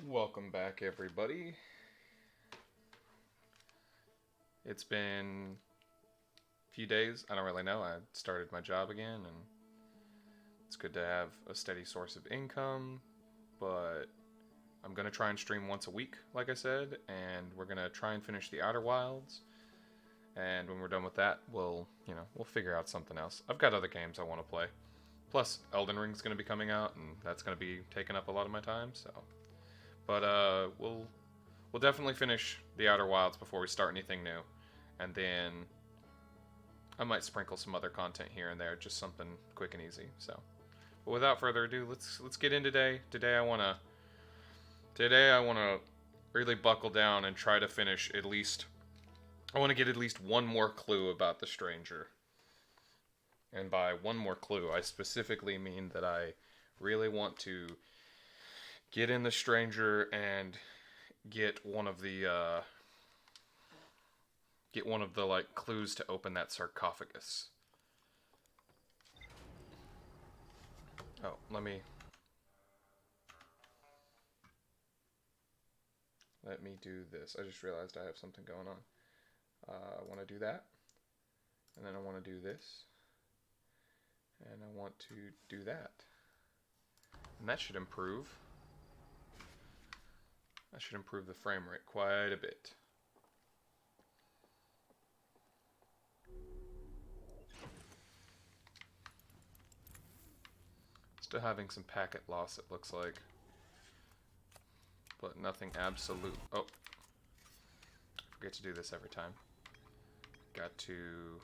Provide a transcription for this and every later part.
Welcome back, everybody. It's been a few days. I don't really know. I started my job again, and it's good to have a steady source of income. But I'm gonna try and stream once a week, like I said, and we're gonna try and finish the Outer Wilds. And when we're done with that, we'll figure out something else. I've got other games I want to play. Plus, Elden Ring's gonna be coming out, and that's gonna be taking up a lot of my time. But we'll definitely finish the Outer Wilds before we start anything new, and then I might sprinkle some other content here and there, just something quick and easy. But without further ado, let's get in today. Today I wanna really buckle down and try to finish at least. I want to get at least one more clue about the stranger. And by one more clue, I specifically mean that I really want to get in the stranger and get one of the like clues to open that sarcophagus. Oh, let me do this. I just realized I have something going on. I want to do that, and then I want to do this, and I want to do that, and that should improve. That should improve the frame rate quite a bit. Still having some packet loss, it looks like. But nothing absolute. Oh. I forget to do this every time. Got to.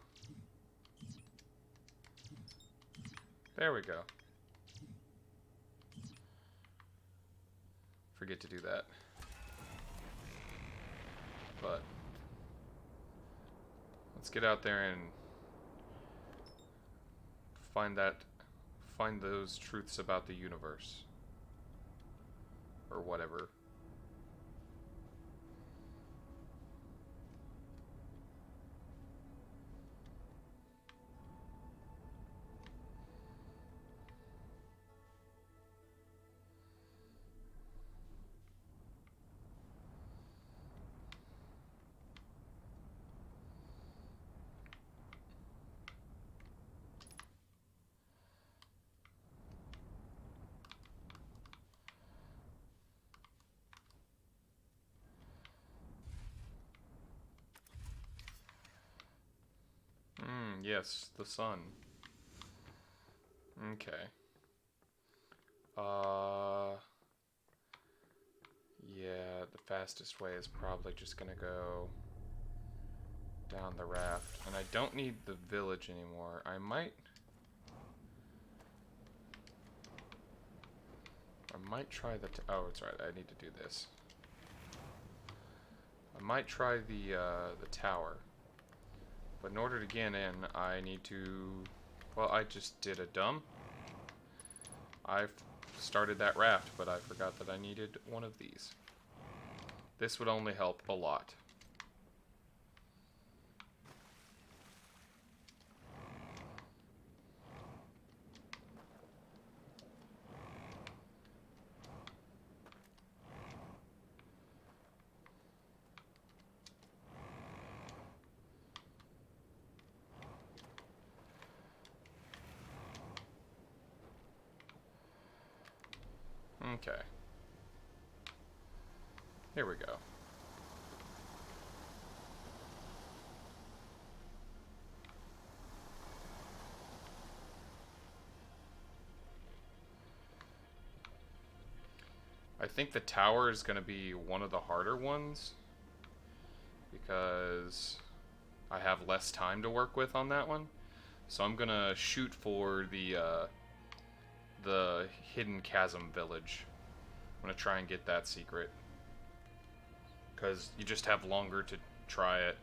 There we go. Forget to do that. But. Let's get out there and find those truths about the universe. Or whatever. Yes, the sun. Okay. Yeah, the fastest way is probably just gonna go down the raft. And I don't need the village anymore. I might try oh, it's right, I need to do this. I might try the tower. But in order to get in, I need to... Well, I just did a dumb. I started that raft, but I forgot that I needed one of these. This would only help a lot. Okay. Here we go. I think the tower is going to be one of the harder ones because I have less time to work with on that one. So I'm going to shoot for the hidden chasm village. I'm going to try and get that secret because you just have longer to try it.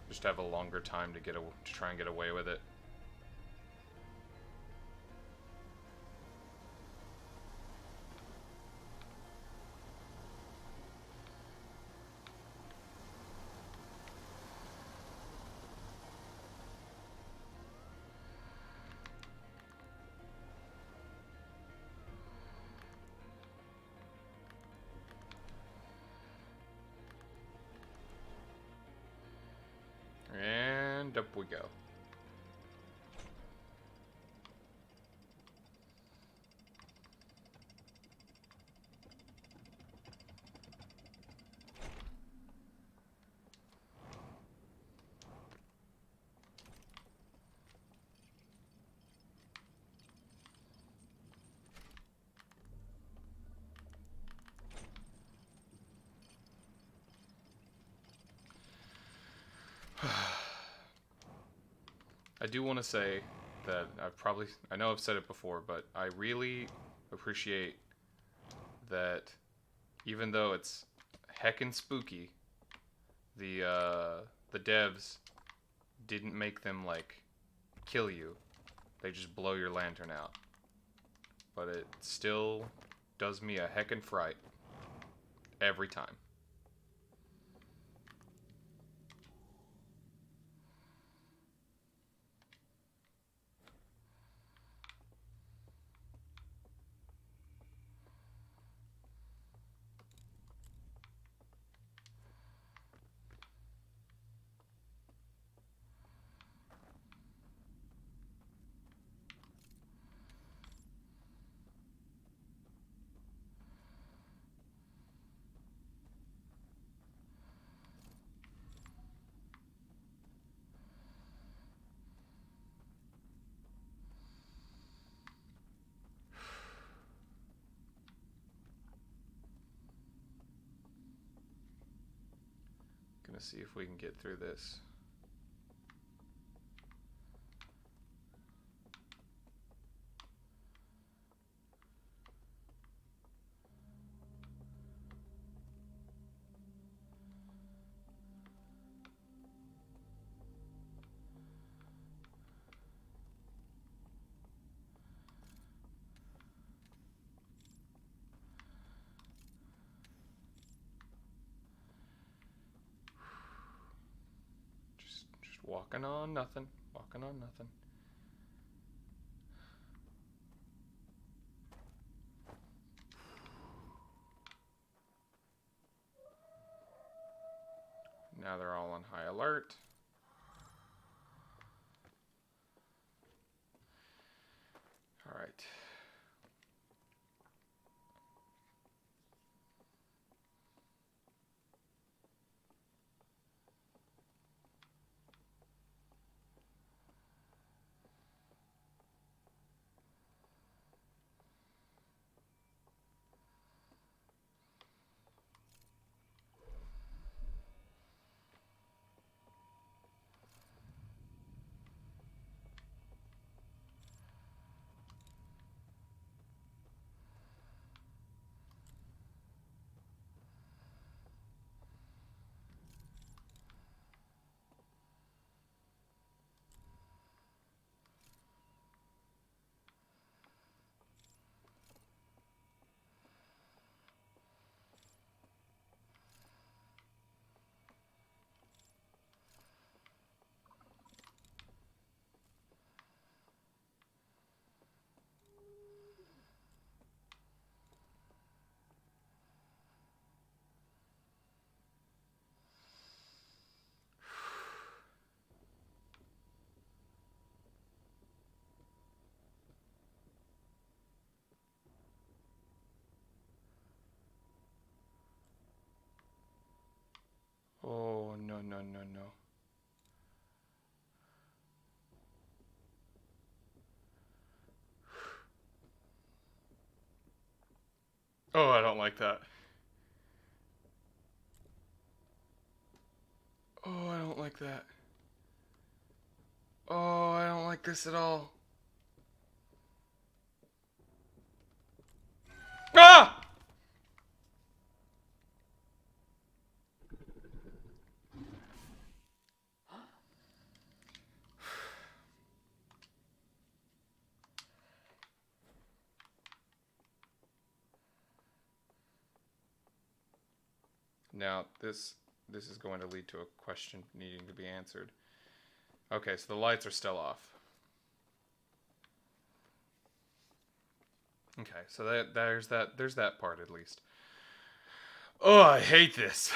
Just have a longer time to try and get away with it. we go. I do want to say that I know I've said it before, but I really appreciate that even though it's heckin' spooky, the devs didn't make them like kill you. They just blow your lantern out. But it still does me a heckin' fright every time. Gonna see if we can get through this. Just walking on nothing. Walking on nothing. Now they're all on high alert. All right. Oh, no, no, no, no. Oh, I don't like that. Oh, I don't like that. Oh, I don't like this at all. Ah! Now, this is going to lead to a question needing to be answered. Okay, so the lights are still off. Okay, so there's that part at least. Oh, I hate this.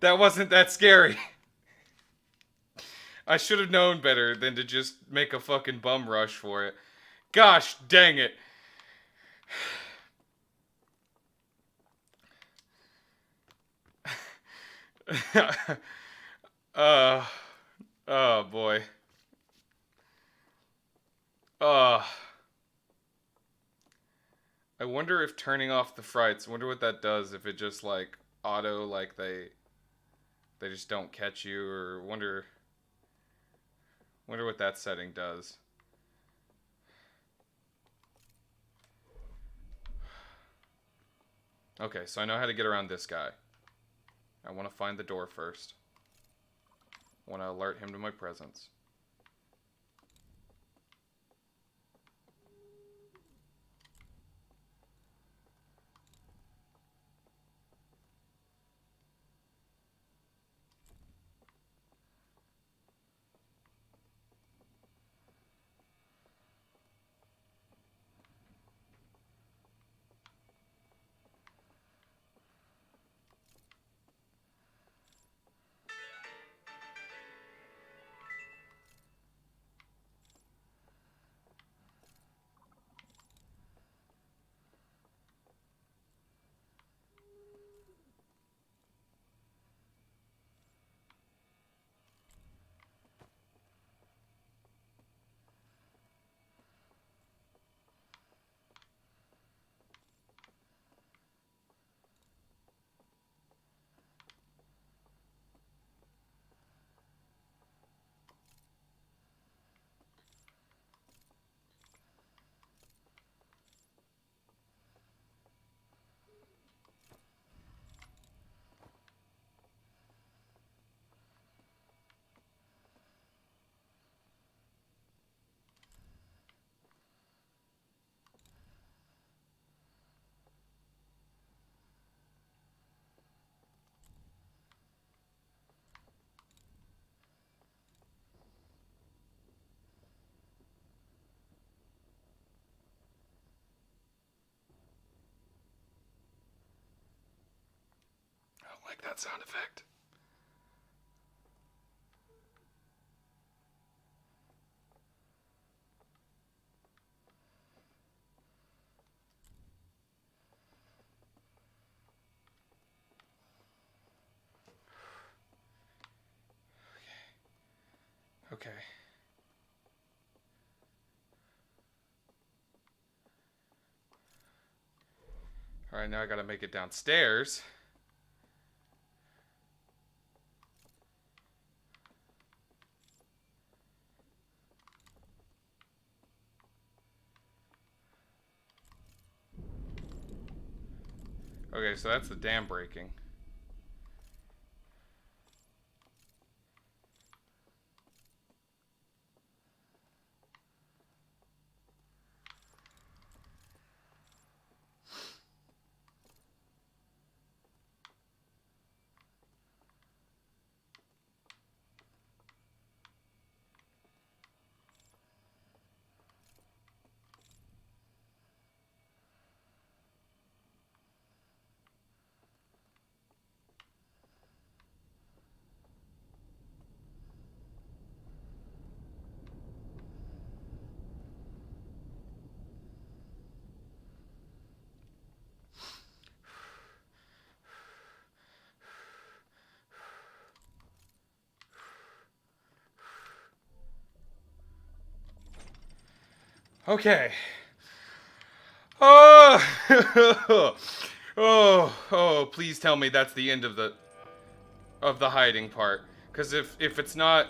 That wasn't that scary. I should have known better than to just make a fucking bum rush for it. Gosh dang it. uh, oh boy. Uh, I wonder if turning off the frights, I wonder what that does if it just like auto like they just don't catch you or wonder what that setting does. Okay, so I know how to get around this guy. I want to find the door first. I want to alert him to my presence. I don't like that sound effect. Okay. Alright, now I gotta make it downstairs. Okay, so that's the dam breaking. Okay. Oh, oh, please tell me that's the end of the hiding part. Because if it's not,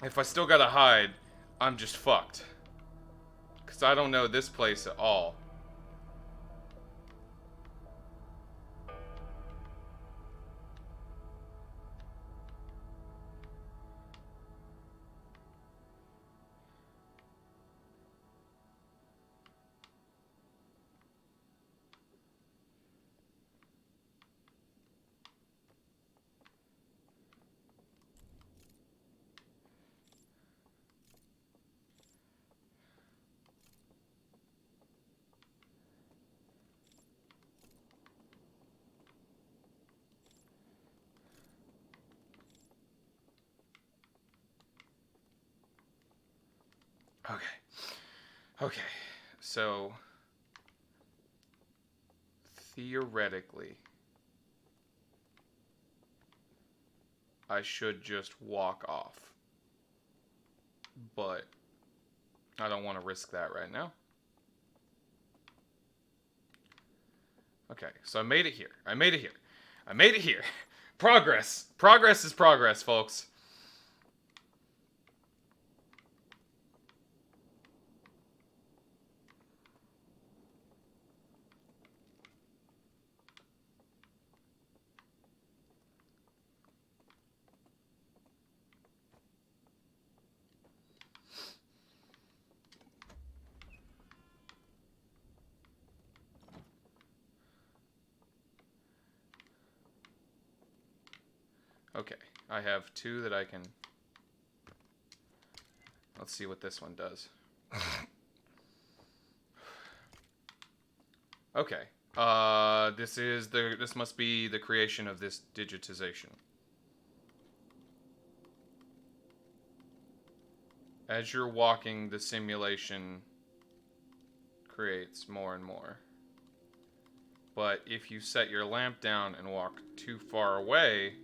if I still gotta hide, I'm just fucked. Because I don't know this place at all. Okay. Okay. So, theoretically, I should just walk off. But I don't want to risk that right now. Okay, so I made it here. I made it here. I made it here. Progress. Progress is progress, folks. Okay, I have 2 that I can... Let's see what this one does. Okay. This must be the creation of this digitization. As you're walking, the simulation creates more and more. But if you set your lamp down and walk too far away,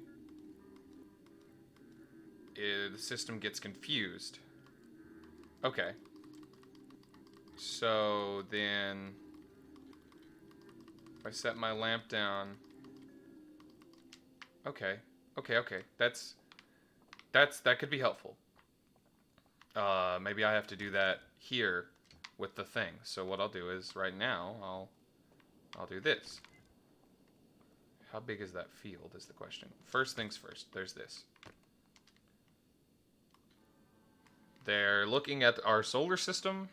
the system gets confused. Okay. So then, if I set my lamp down... Okay. Okay. That could be helpful. Maybe I have to do that here with the thing. So what I'll do is, right now, I'll do this. How big is that field is the question. First things first, there's this. They're looking at our solar system.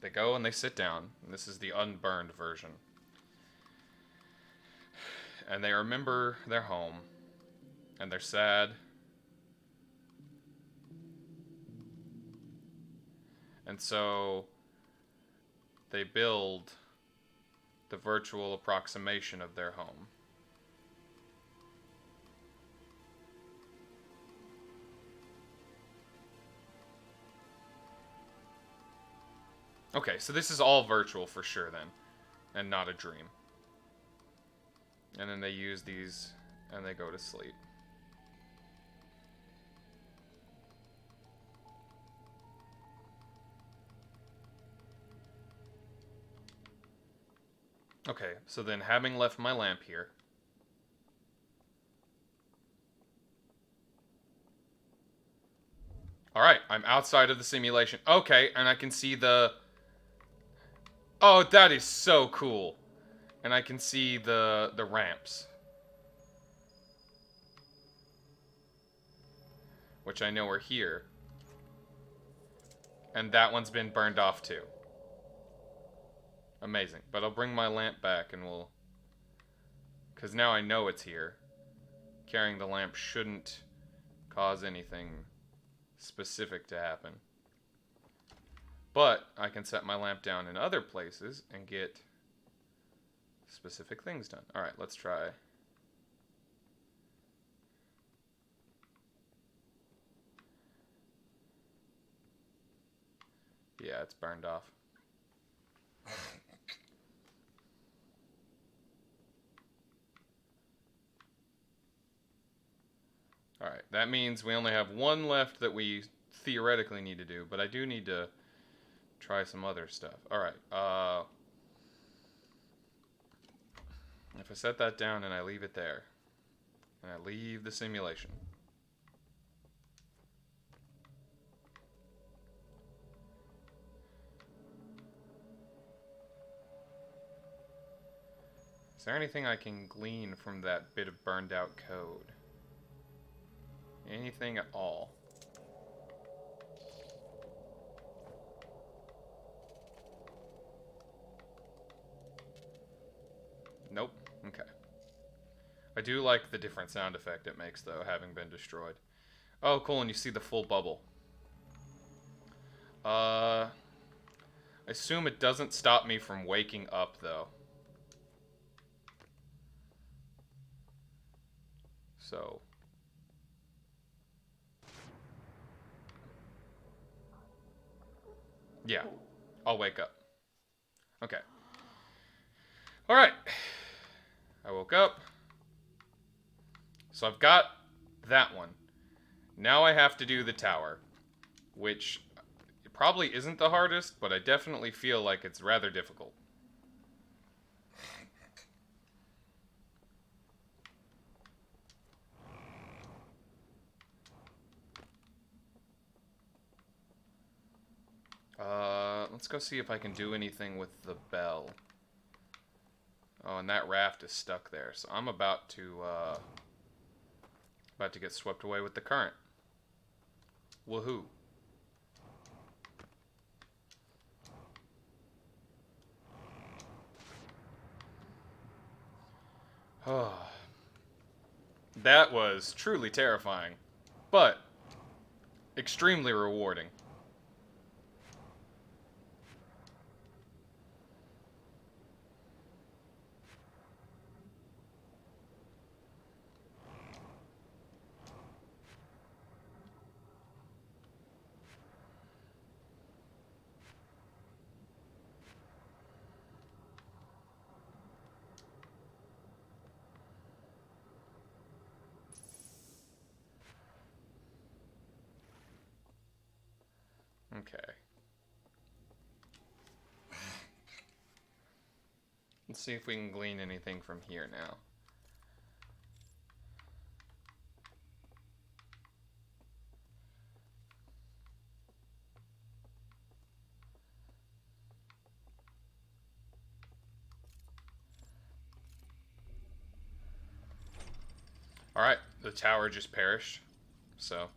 They go and they sit down. And this is the unburned version. And they remember their home. And they're sad. And so they build the virtual approximation of their home. Okay, so this is all virtual for sure then, and not a dream. And then they use these, and they go to sleep. Okay, so then having left my lamp here, alright, I'm outside of the simulation. Okay, and I can see the... Oh, that is so cool. And I can see the ramps. Which I know are here. And that one's been burned off too. Amazing. But I'll bring my lamp back and we'll... Because now I know it's here. Carrying the lamp shouldn't cause anything specific to happen. But I can set my lamp down in other places and get specific things done. Alright, let's try. Yeah, it's burned off. Alright, that means we only have one left that we theoretically need to do, but I do need to try some other stuff. Alright, if I set that down and I leave it there, and I leave the simulation. Is there anything I can glean from that bit of burned out code? Anything at all? Nope. Okay. I do like the different sound effect it makes, though, having been destroyed. Oh, cool, and you see the full bubble. I assume it doesn't stop me from waking up, though. So... Yeah, I'll wake up. Okay. Alright. I woke up. So I've got that one. Now I have to do the tower, which probably isn't the hardest, but I definitely feel like it's rather difficult. Let's go see if I can do anything with the bell. Oh, and that raft is stuck there, so I'm about to get swept away with the current. Woohoo. Oh. That was truly terrifying, but extremely rewarding. Okay. Let's see if we can glean anything from here now. Alright, the tower just perished, so...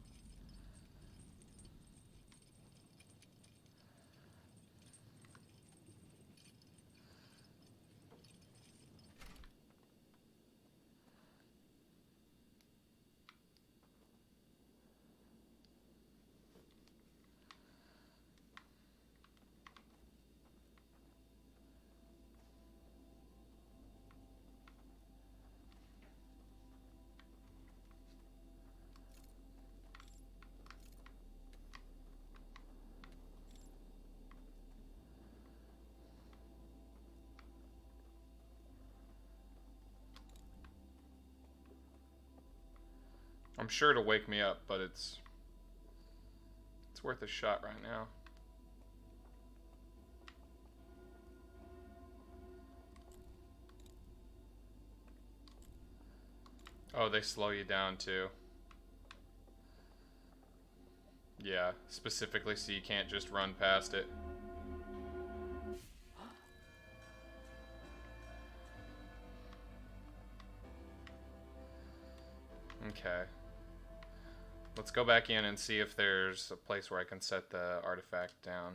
I'm sure to wake me up, but it's worth a shot right now. Oh, they slow you down too. Yeah, specifically so you can't just run past it. Okay. Let's go back in and see if there's a place where I can set the artifact down.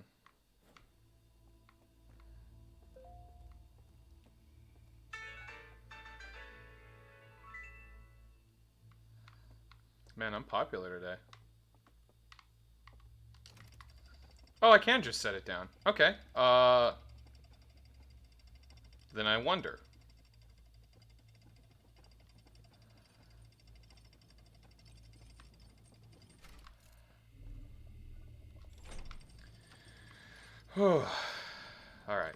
Man, I'm popular today. Oh, I can just set it down. Okay. Then I wonder. All right.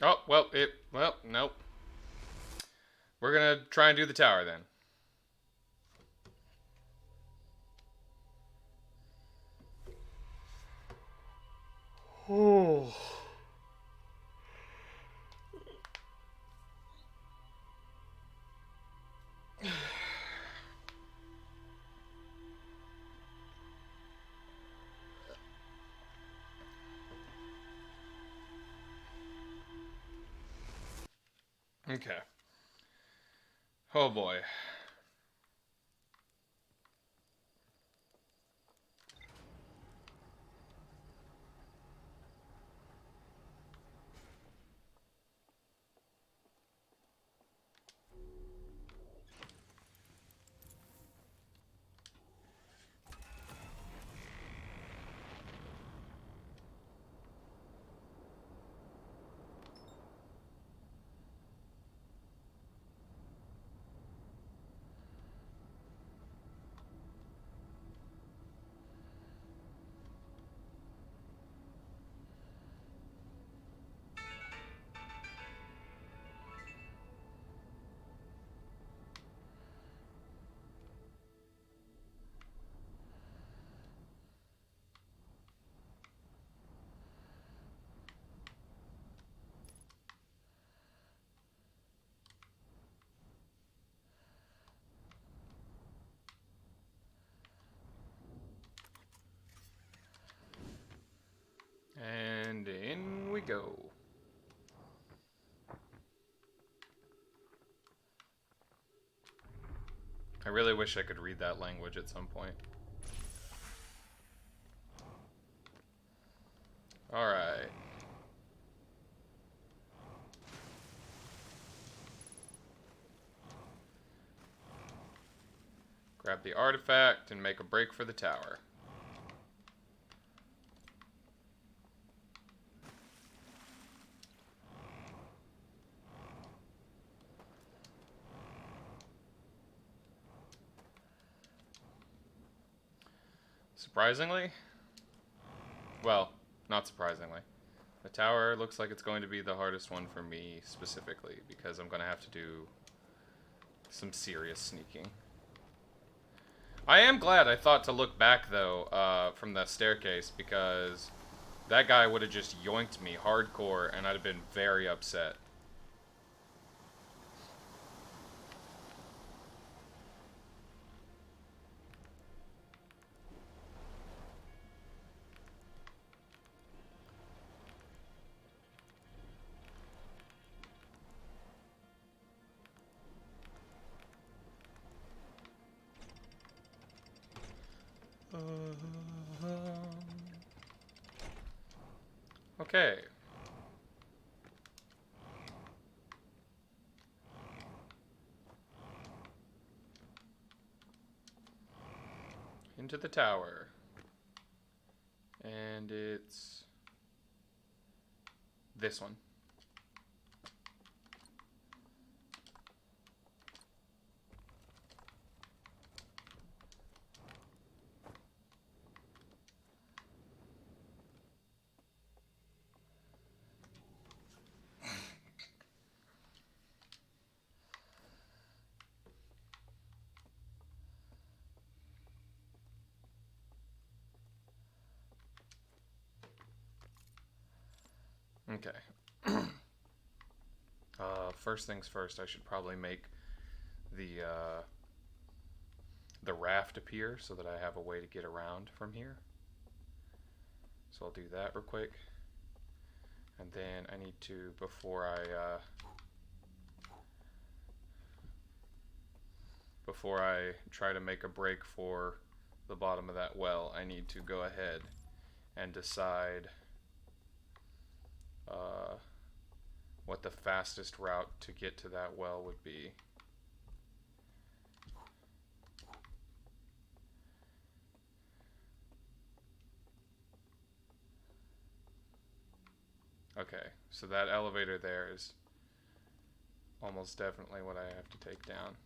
Oh, well, nope. We're gonna try and do the tower then. Oh. Okay. Oh boy. really wish I could read that language at some point. Alright. Grab the artifact and make a break for the tower. Surprisingly? Well, not surprisingly. The tower looks like it's going to be the hardest one for me specifically, because I'm going to have to do some serious sneaking. I am glad I thought to look back, though, from the staircase, because that guy would have just yoinked me hardcore, and I'd have been very upset. Okay. Into the tower. And it's this one. Okay. First things first, I should probably make the raft appear so that I have a way to get around from here. So I'll do that real quick. And then I need to, before I try to make a break for the bottom of that well, I need to go ahead and decide what the fastest route to get to that well would be. Okay, so that elevator there is almost definitely what I have to take down.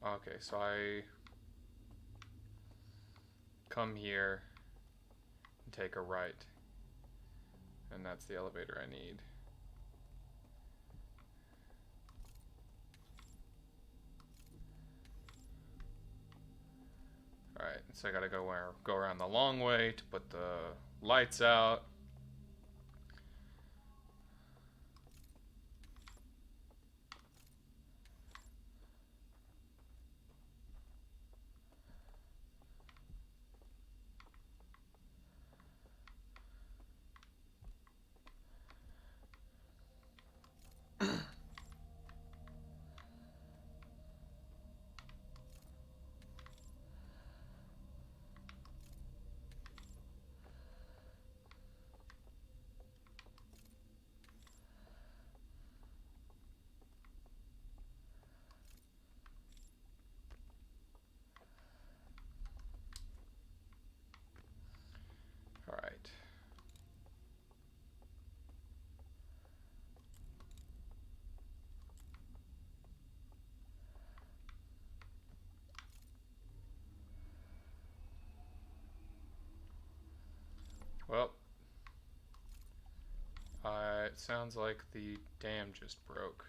Okay, so I come here and take a right, and that's the elevator I need. Alright, so I gotta go around the long way to put the lights out. Alright. Well, it sounds like the dam just broke.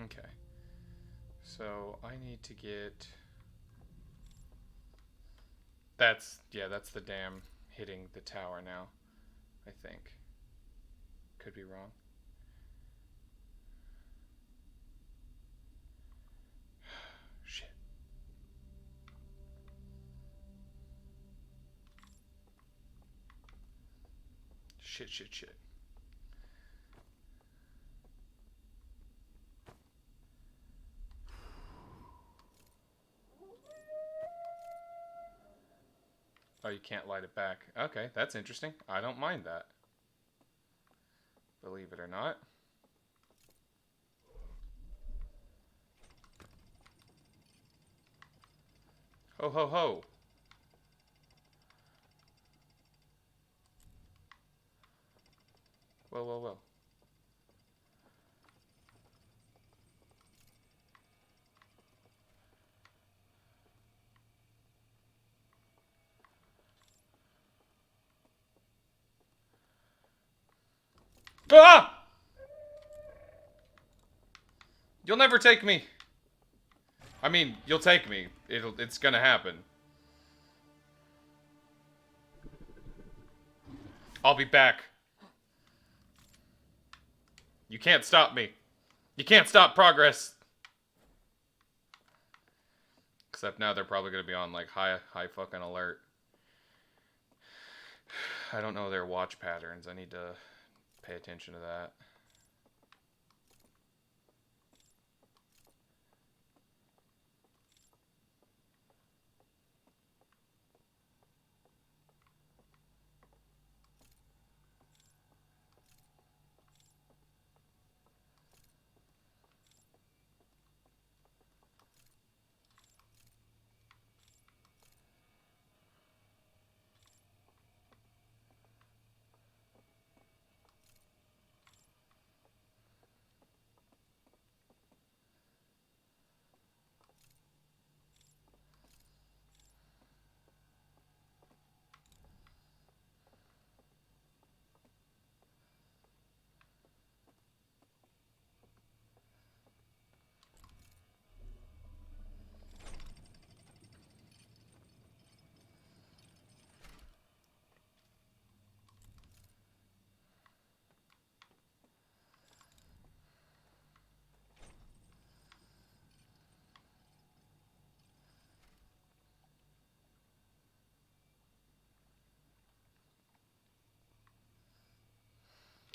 Okay. So I need to get... that's the dam hitting the tower now, I think. Could be wrong. Shit. Shit. Oh, you can't light it back. Okay, that's interesting. I don't mind that. Believe it or not. Ho, ho, ho. Whoa. Ah! You'll never take me. I mean, you'll take me. It's gonna happen. I'll be back. You can't stop me. You can't stop progress. Except now they're probably gonna be on like high fucking alert. I don't know their watch patterns. I need to pay attention to that.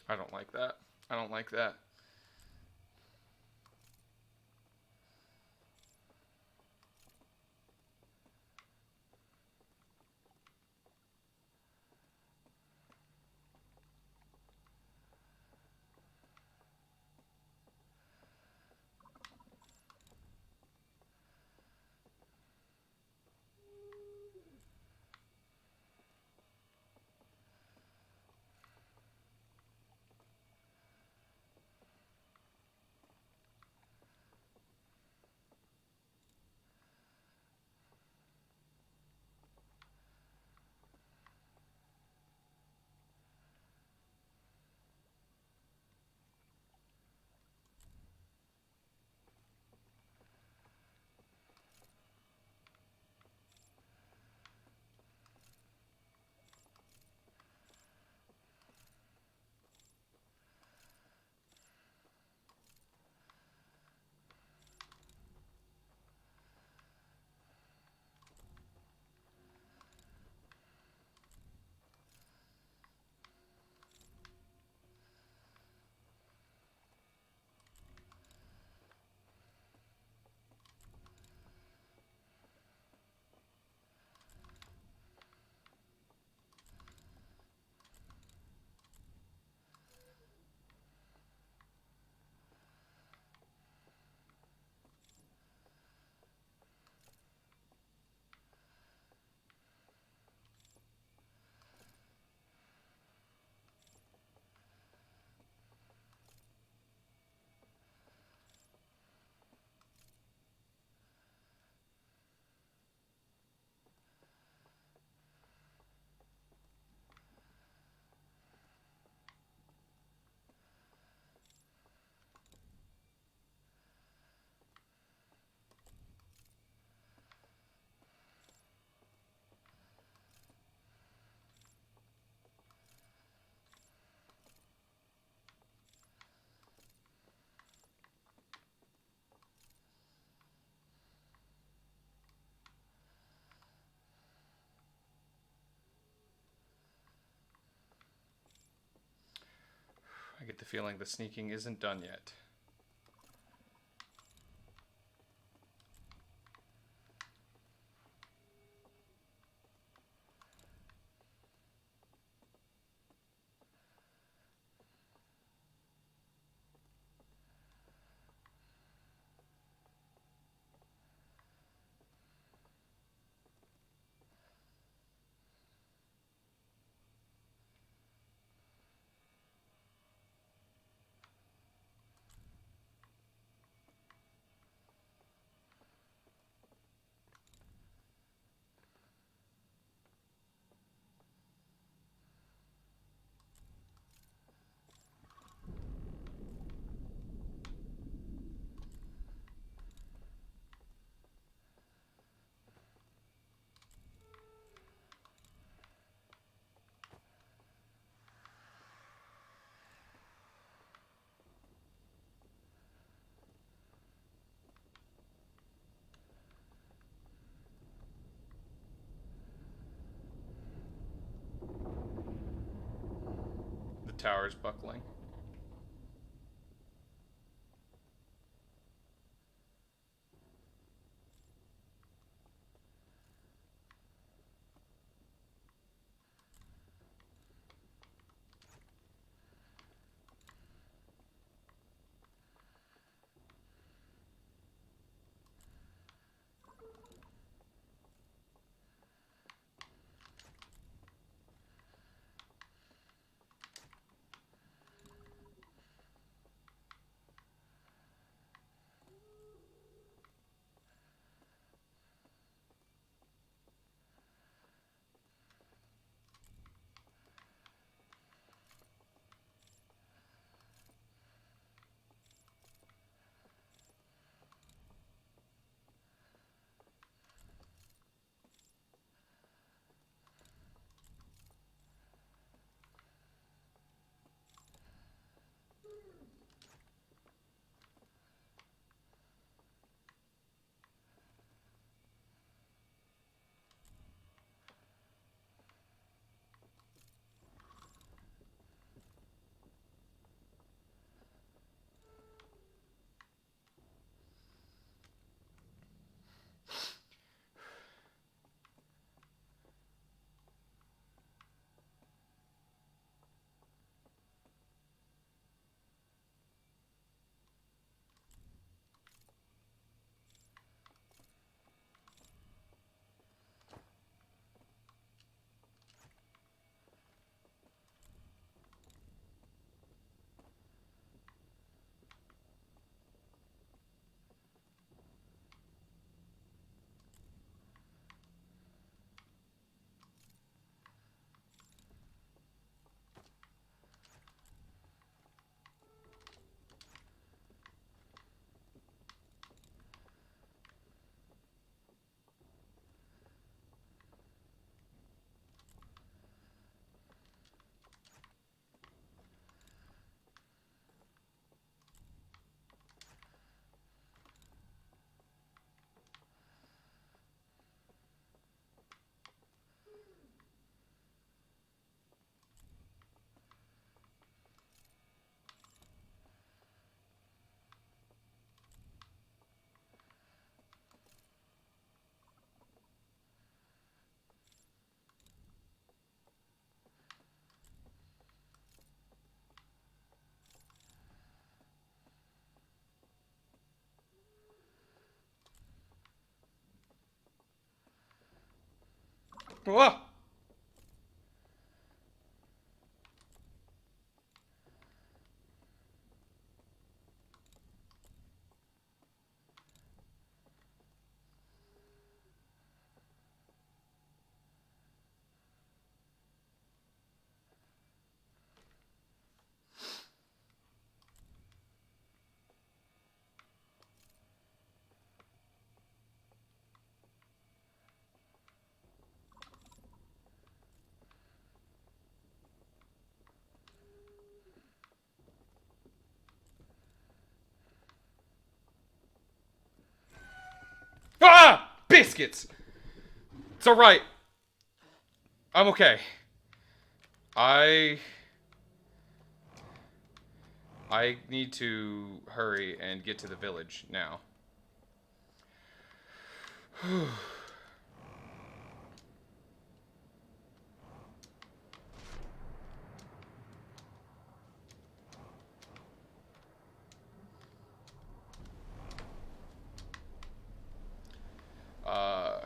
I don't like that. I don't like that. I get the feeling the sneaking isn't done yet. The tower's buckling. Whoa! Ah! Biscuits! It's alright. I'm okay. I I need to hurry and get to the village now. uh,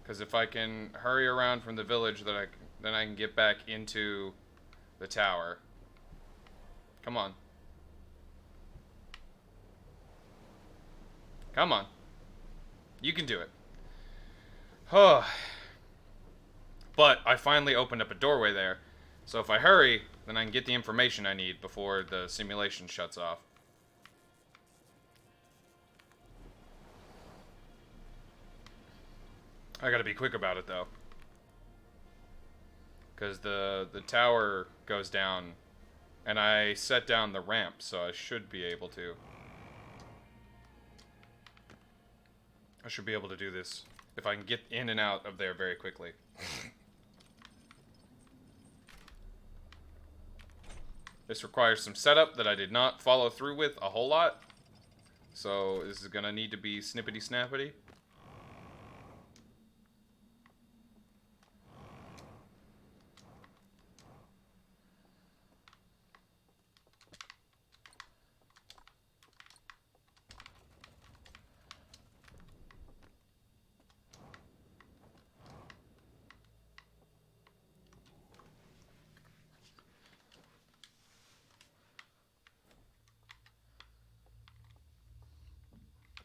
because if I can hurry around from the village, then I can get back into the tower. Come on, come on, you can do it. Huh. But I finally opened up a doorway there, so if I hurry, then I can get the information I need before the simulation shuts off. I gotta be quick about it though, because the tower goes down, and I set down the ramp, so I should be able to. I should be able to do this if I can get in and out of there very quickly. This requires some setup that I did not follow through with a whole lot, so this is gonna need to be snippety snappity.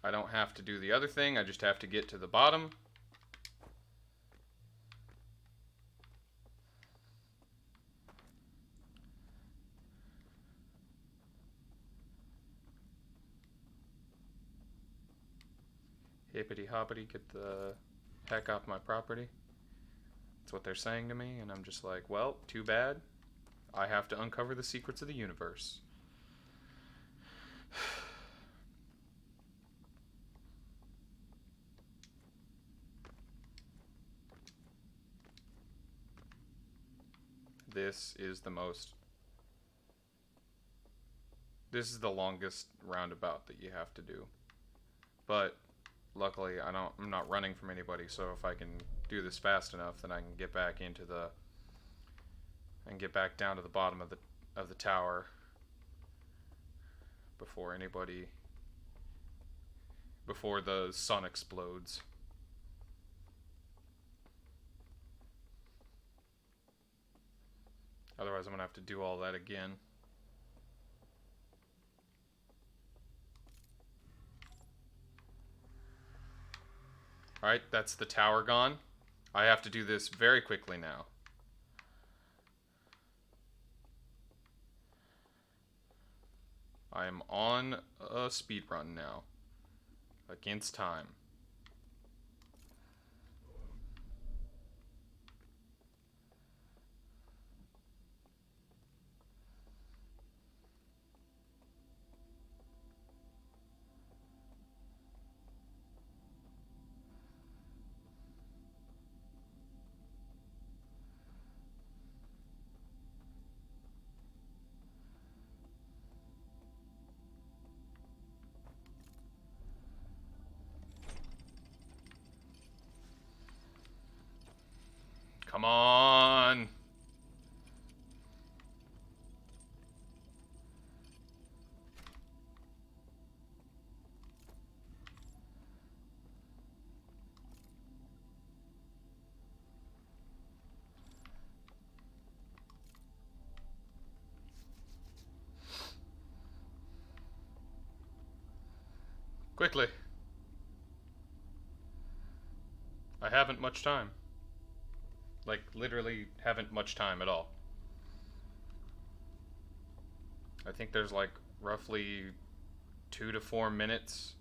I don't have to do the other thing, I just have to get to the bottom. Hippity hoppity, get the heck off my property. That's what they're saying to me, and I'm just like, well, too bad. I have to uncover the secrets of the universe. This is the most... This is the longest roundabout that you have to do. But luckily, I'm not running from anybody, so if I can do this fast enough, then I can get back into the... and get back down to the bottom of the tower before anybody... before the sun explodes. Otherwise, I'm gonna have to do all that again. Alright, that's the tower gone. I have to do this very quickly now. I am on a speed run now. Against time. Come on! Quickly. I haven't much time. Like, literally haven't much time at all. I think there's like roughly 2 to 4 minutes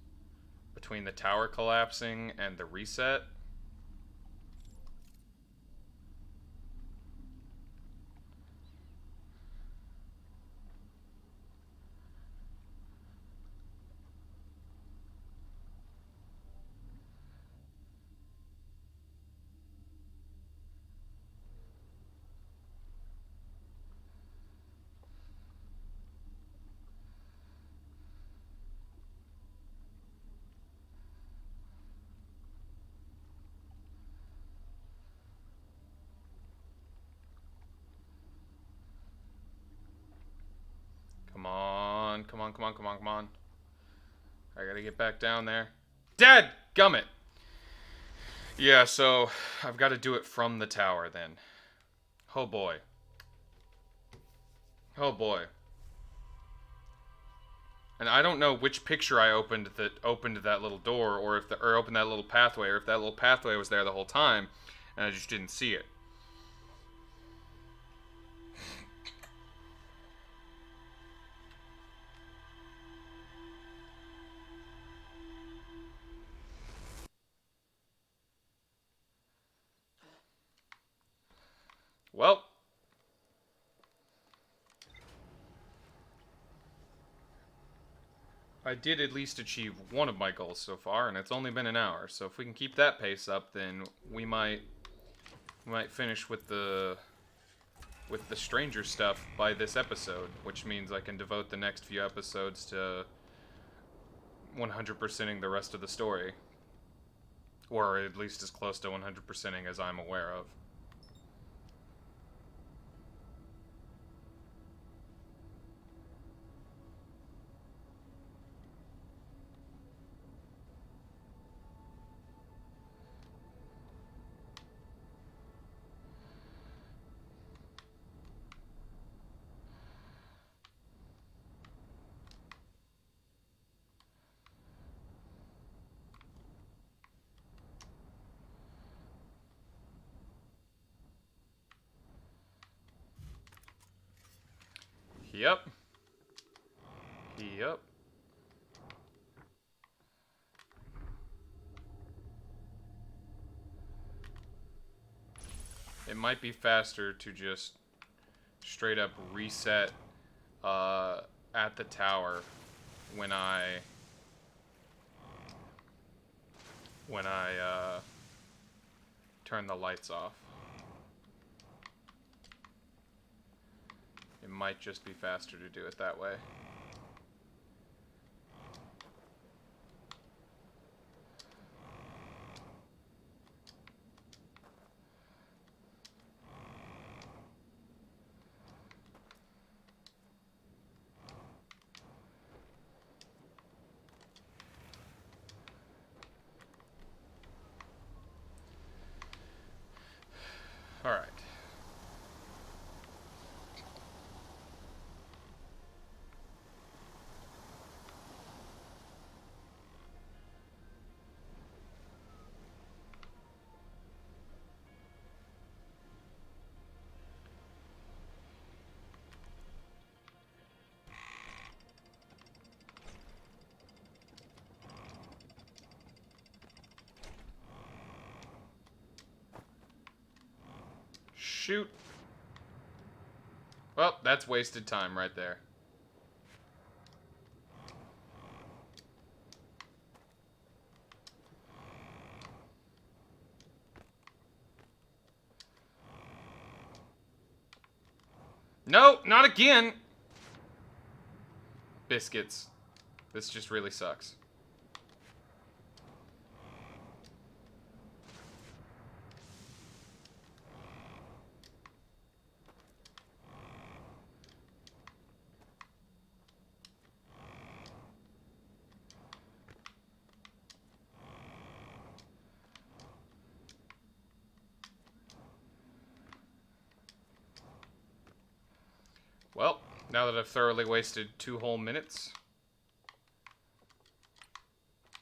between the tower collapsing and the reset. on, come on, come on, come on. I gotta get back down there. Dad! Gummit! Yeah, so I've got to do it from the tower then. Oh boy. Oh boy. And I don't know which picture I opened that opened that little door, or opened that little pathway, or if that little pathway was there the whole time, and I just didn't see it. Well, I did at least achieve one of my goals so far, and it's only been an hour. So if we can keep that pace up, then we might finish with the stranger stuff by this episode, which means I can devote the next few episodes to 100%ing the rest of the story, or at least as close to 100%ing as I'm aware of. Yep. Yep. It might be faster to just straight up reset at the tower when I turn the lights off. It might just be faster to do it that way. All right. Shoot. Well, that's wasted time right there. No, not again! Biscuits. This just really sucks. Well, now that I've thoroughly wasted 2 whole minutes,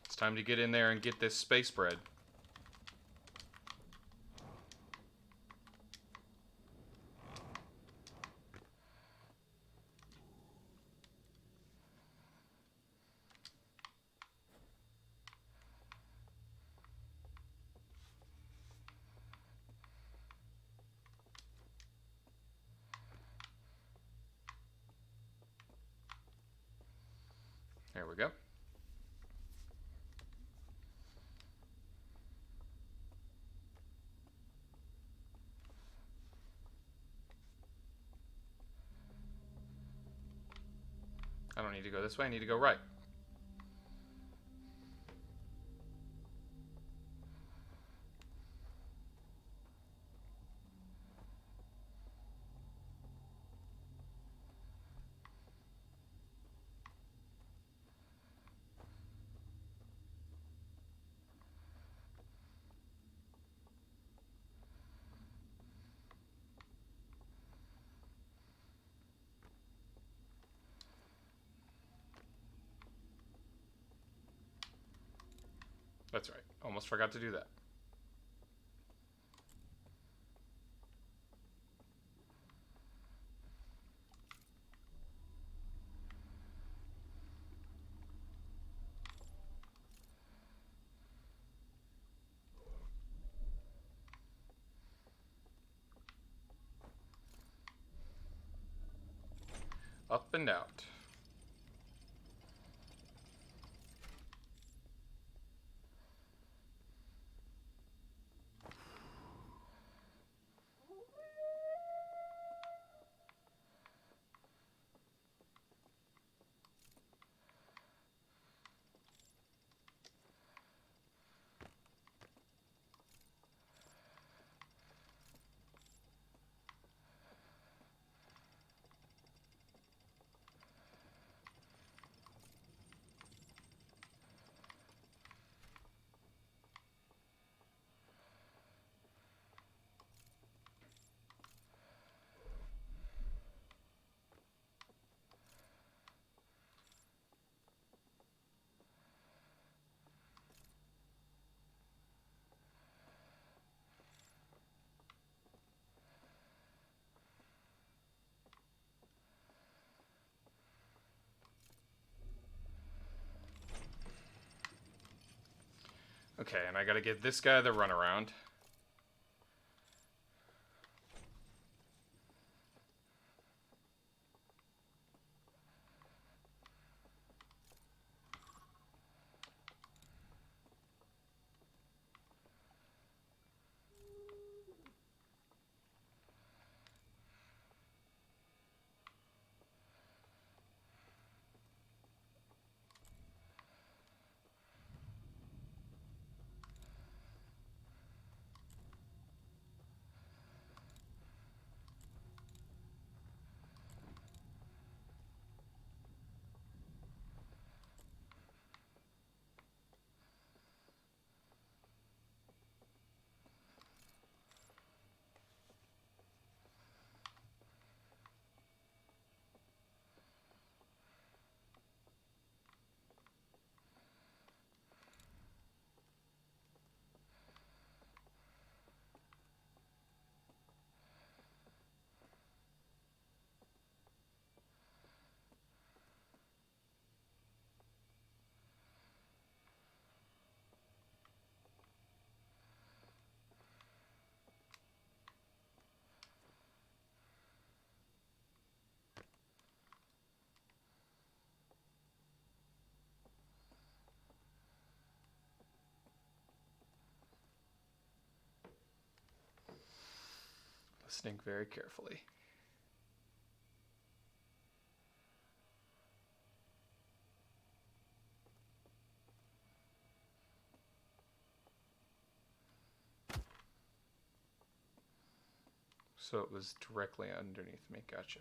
it's time to get in there and get this space bread. There we go. I don't need to go this way, I need to go right. That's right. Almost forgot to do that. Up and out. Okay, and I gotta give this guy the runaround. Listening very carefully. So it was directly underneath me. Gotcha.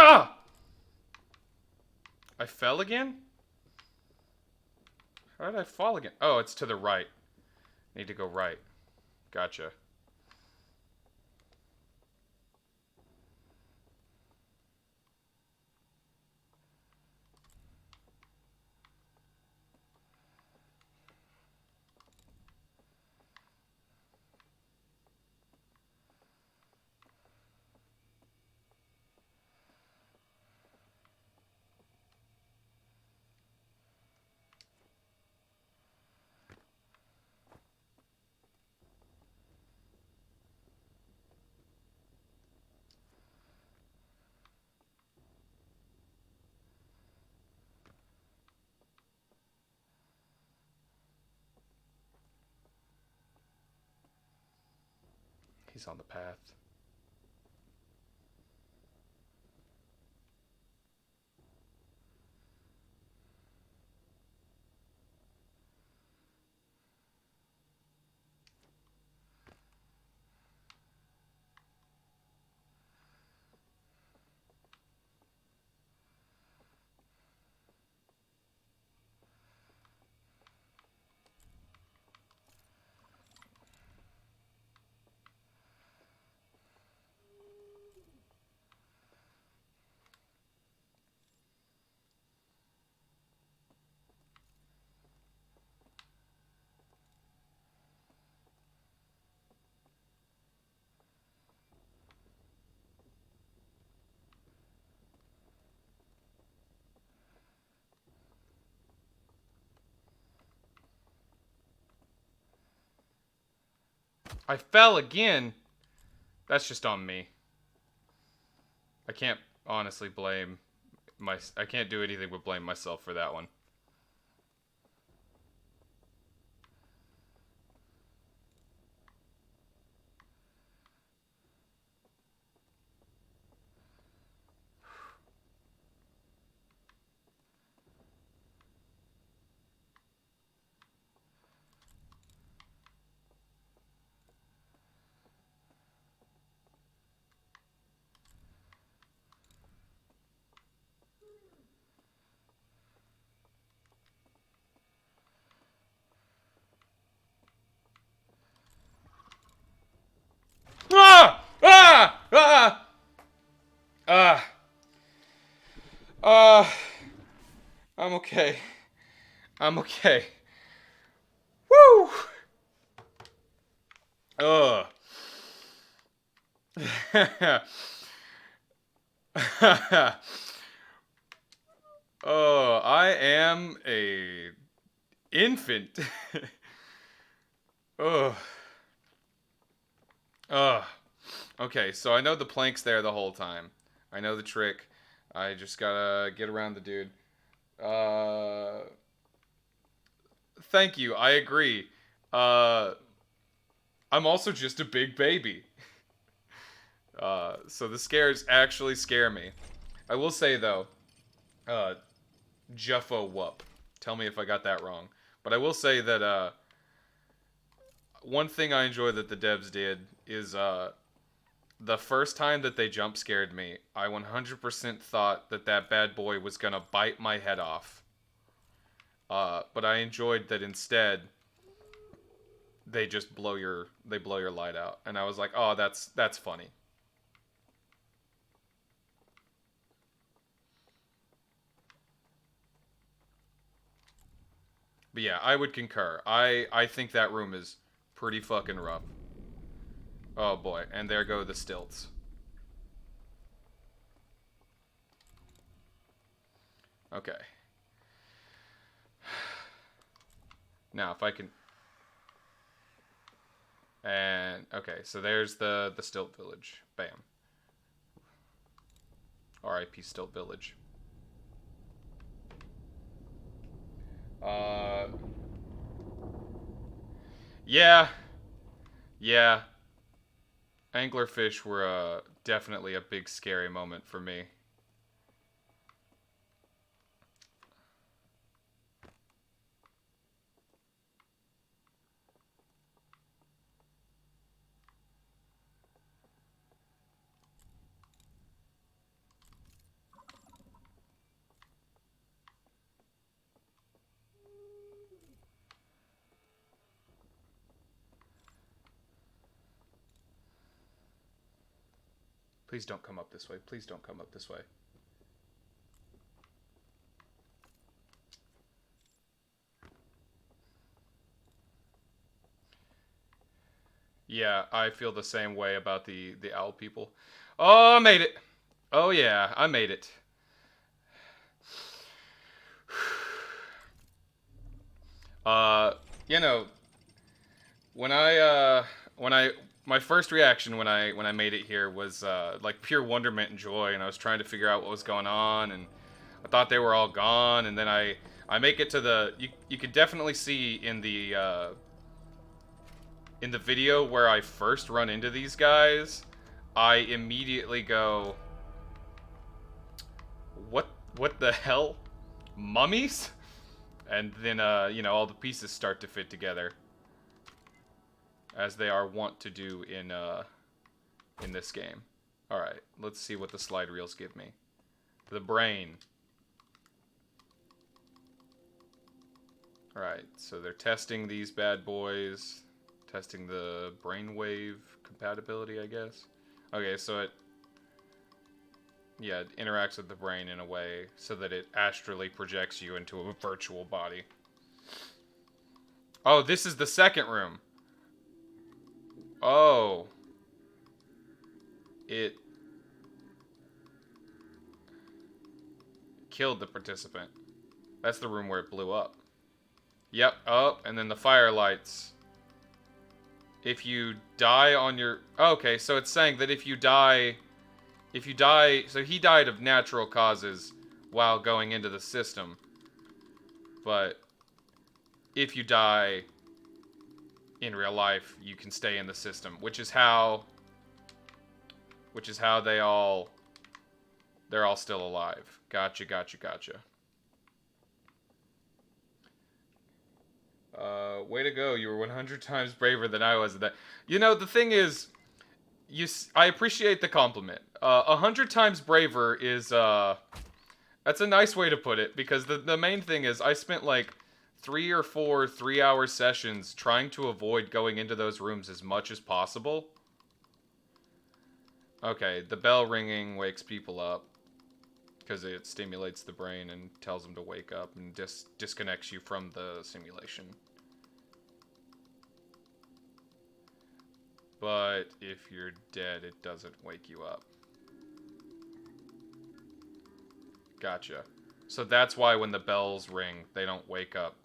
Ah! I fell again? How did I fall again? Oh, it's to the right. Need to go right. Gotcha. He's on the path. I fell again. That's just on me. I can't honestly blame I can't do anything but blame myself for that one. Ah! Ah! Ah! Ah! Uh, I'm okay. I'm okay. Woo! Ugh. Oh, I am a infant. Ugh. Ugh. Okay, so I know the plank's there the whole time. I know the trick. I just gotta get around the dude. Uh, Thank you. I agree. Uh, I'm also just a big baby. So the scares actually scare me. I will say though, uh, Juffo Wup. Tell me if I got that wrong. But I will say that one thing I enjoy that the devs did is the first time that they jump scared me, I 100% thought that that bad boy was gonna bite my head off. But I enjoyed that instead they just blow your light out, and I was like, oh, that's funny. But yeah, I would concur. I think that room is pretty fucking rough. Oh boy, and there go the stilts. Okay. Now if I can. And okay, so there's the stilt village. Bam. R.I.P. Stilt Village. Uh. Yeah. Yeah. Anglerfish were definitely a big scary moment for me. Please don't come up this way. Please don't come up this way. Yeah, I feel the same way about the owl people. Oh, I made it. Oh yeah, I made it. Uh, you know, when I my first reaction when I made it here was like pure wonderment and joy, and I was trying to figure out what was going on, and I thought they were all gone, and then I make it to the you could definitely see in the in the video where I first run into these guys, I immediately go, what the hell? Mummies? And then, you know, all the pieces start to fit together. As they are wont to do in this game. Alright, let's see what the slide reels give me. The brain. Alright, so they're testing these bad boys. Testing the brainwave compatibility, I guess. Okay, so it interacts with the brain in a way so that it astrally projects you into a virtual body. Oh, this is the second room. Oh. It killed the participant. That's the room where it blew up. Yep, oh, and then the fire lights. If you die on your... Oh, okay, so it's saying that if you die... So he died of natural causes while going into the system. But if you die in real life, you can stay in the system, which is how they're all still alive. Gotcha. Way to go. You were 100 times braver than I was at that. You know, the thing is, I appreciate the compliment. 100 times braver is, that's a nice way to put it, because the main thing is I spent like 3 or 4 3-hour sessions trying to avoid going into those rooms as much as possible. Okay, the bell ringing wakes people up because it stimulates the brain and tells them to wake up and disconnects you from the simulation. But if you're dead, it doesn't wake you up. Gotcha. So that's why when the bells ring, they don't wake up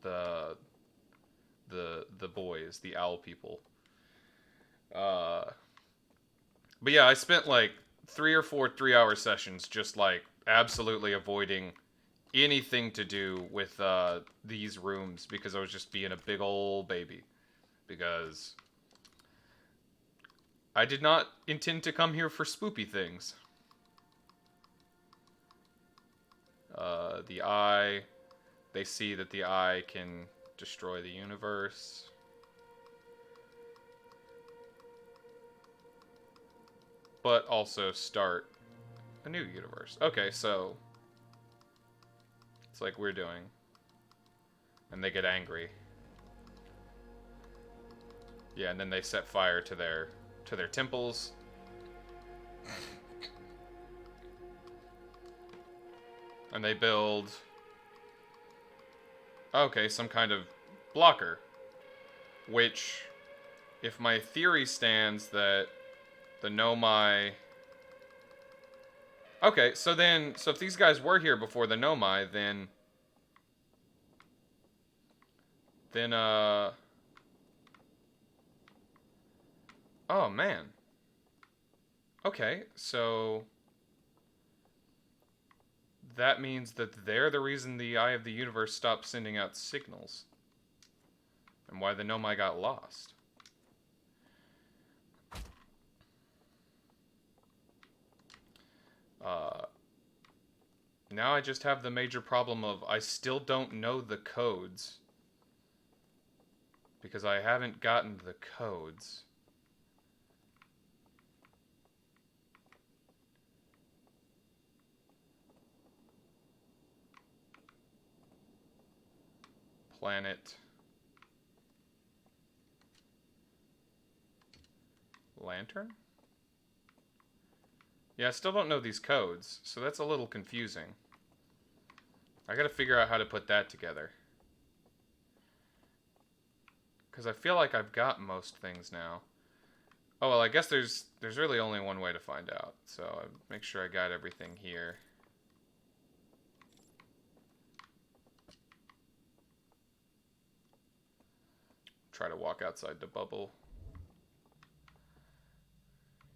the boys, the owl people. But yeah, I spent like 3 or 4 3-hour sessions just like absolutely avoiding anything to do with these rooms because I was just being a big old baby. Because I did not intend to come here for spoopy things. The eye. They see that the eye can destroy the universe. But also start a new universe. Okay, so it's like we're doing. And they get angry. Yeah, and then they set fire to their temples. And they build... Okay, some kind of blocker. Which, if my theory stands that the Nomai... Okay, so if these guys were here before the Nomai, then... Oh, man. Okay, so... That means that they're the reason the Eye of the Universe stopped sending out signals. And why the Nomai got lost. Now I just have the major problem of I still don't know the codes. Because I haven't gotten the codes. Planet. Lantern? Yeah, I still don't know these codes, so that's a little confusing. I gotta figure out how to put that together. Because I feel like I've got most things now. Oh, well, I guess there's really only one way to find out. So I'll make sure I got everything here. Try to walk outside the bubble.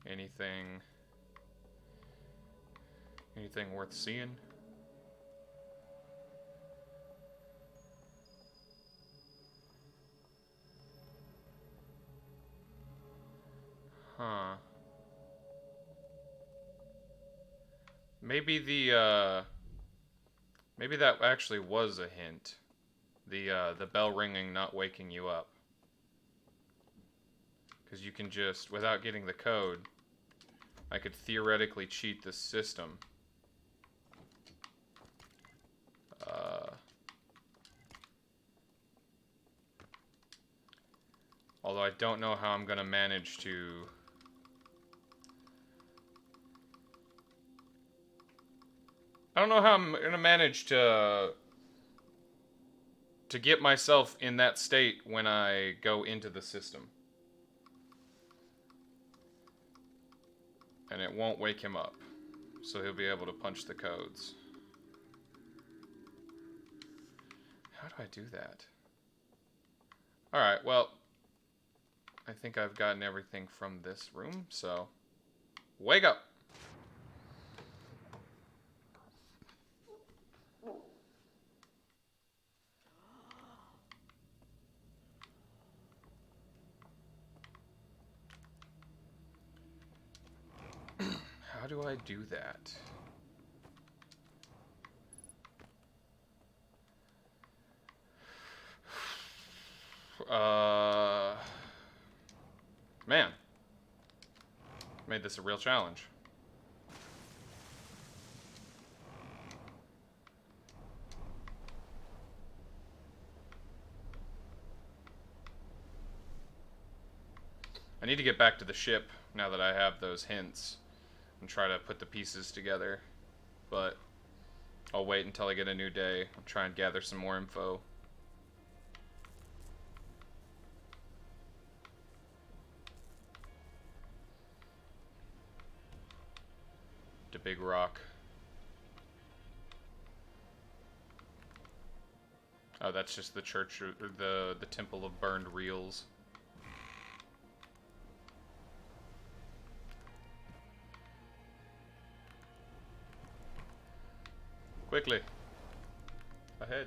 Anything worth seeing? Huh. Maybe maybe that actually was a hint. The bell ringing not waking you up. Because you can just, without getting the code, I could theoretically cheat the system. Although I don't know how I'm going to manage to... I don't know how I'm going to manage to get myself in that state when I go into the system. And it won't wake him up. So he'll be able to punch the codes. How do I do that? Alright, well, I think I've gotten everything from this room, so wake up! How do I do that? Man. Made this a real challenge. I need to get back to the ship now that I have those hints and try to put the pieces together. But I'll wait until I get a new day and try and gather some more info. The big rock. Oh, that's just the church, or the temple of burned reels. Quickly. Ahead.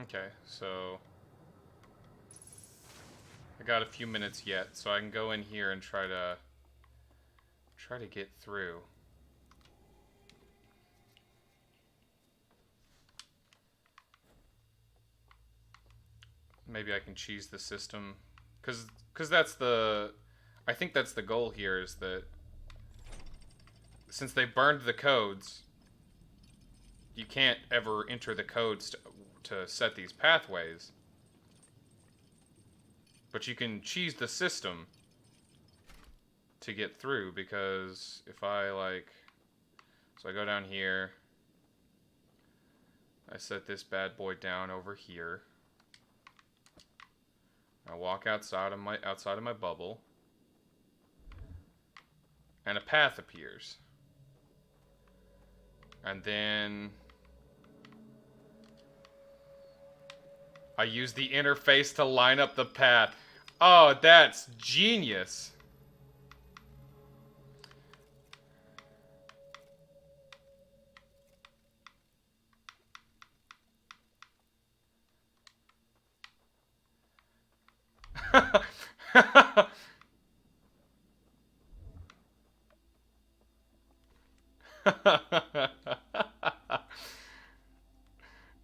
Okay, so I got a few minutes yet, so I can go in here and try to get through. Maybe I can cheese the system, cause that's the, I think that's the goal here, is that since they burned the codes, you can't ever enter the codes to set these pathways. But you can cheese the system to get through, because if I so I go down here, I set this bad boy down over here, I walk outside of my bubble, and a path appears. And then I use the interface to line up the path. Oh, that's genius.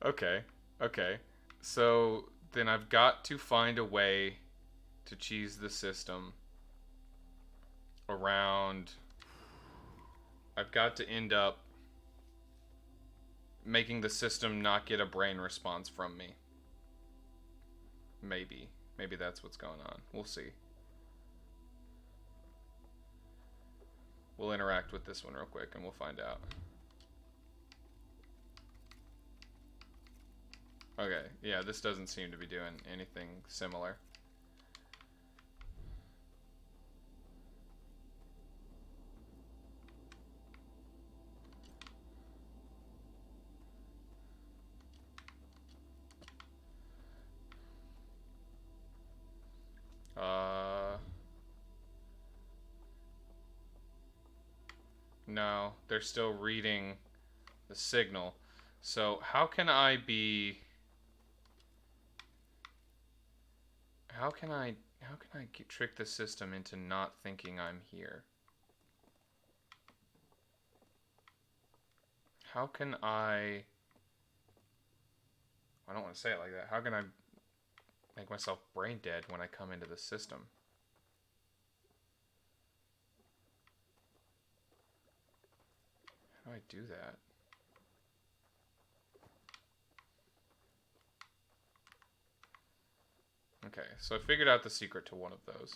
Okay, okay. So then I've got to find a way to cheese the system around. I've got to end up making the system not get a brain response from me. Maybe. Maybe that's what's going on. We'll see. We'll interact with this one real quick and we'll find out. Okay, yeah, this doesn't seem to be doing anything similar. No, they're still reading the signal. So how can I be... How can I trick the system into not thinking I'm here? How can I don't want to say it like that. How can I make myself brain dead when I come into the system? How do I do that? Okay, so I figured out the secret to one of those.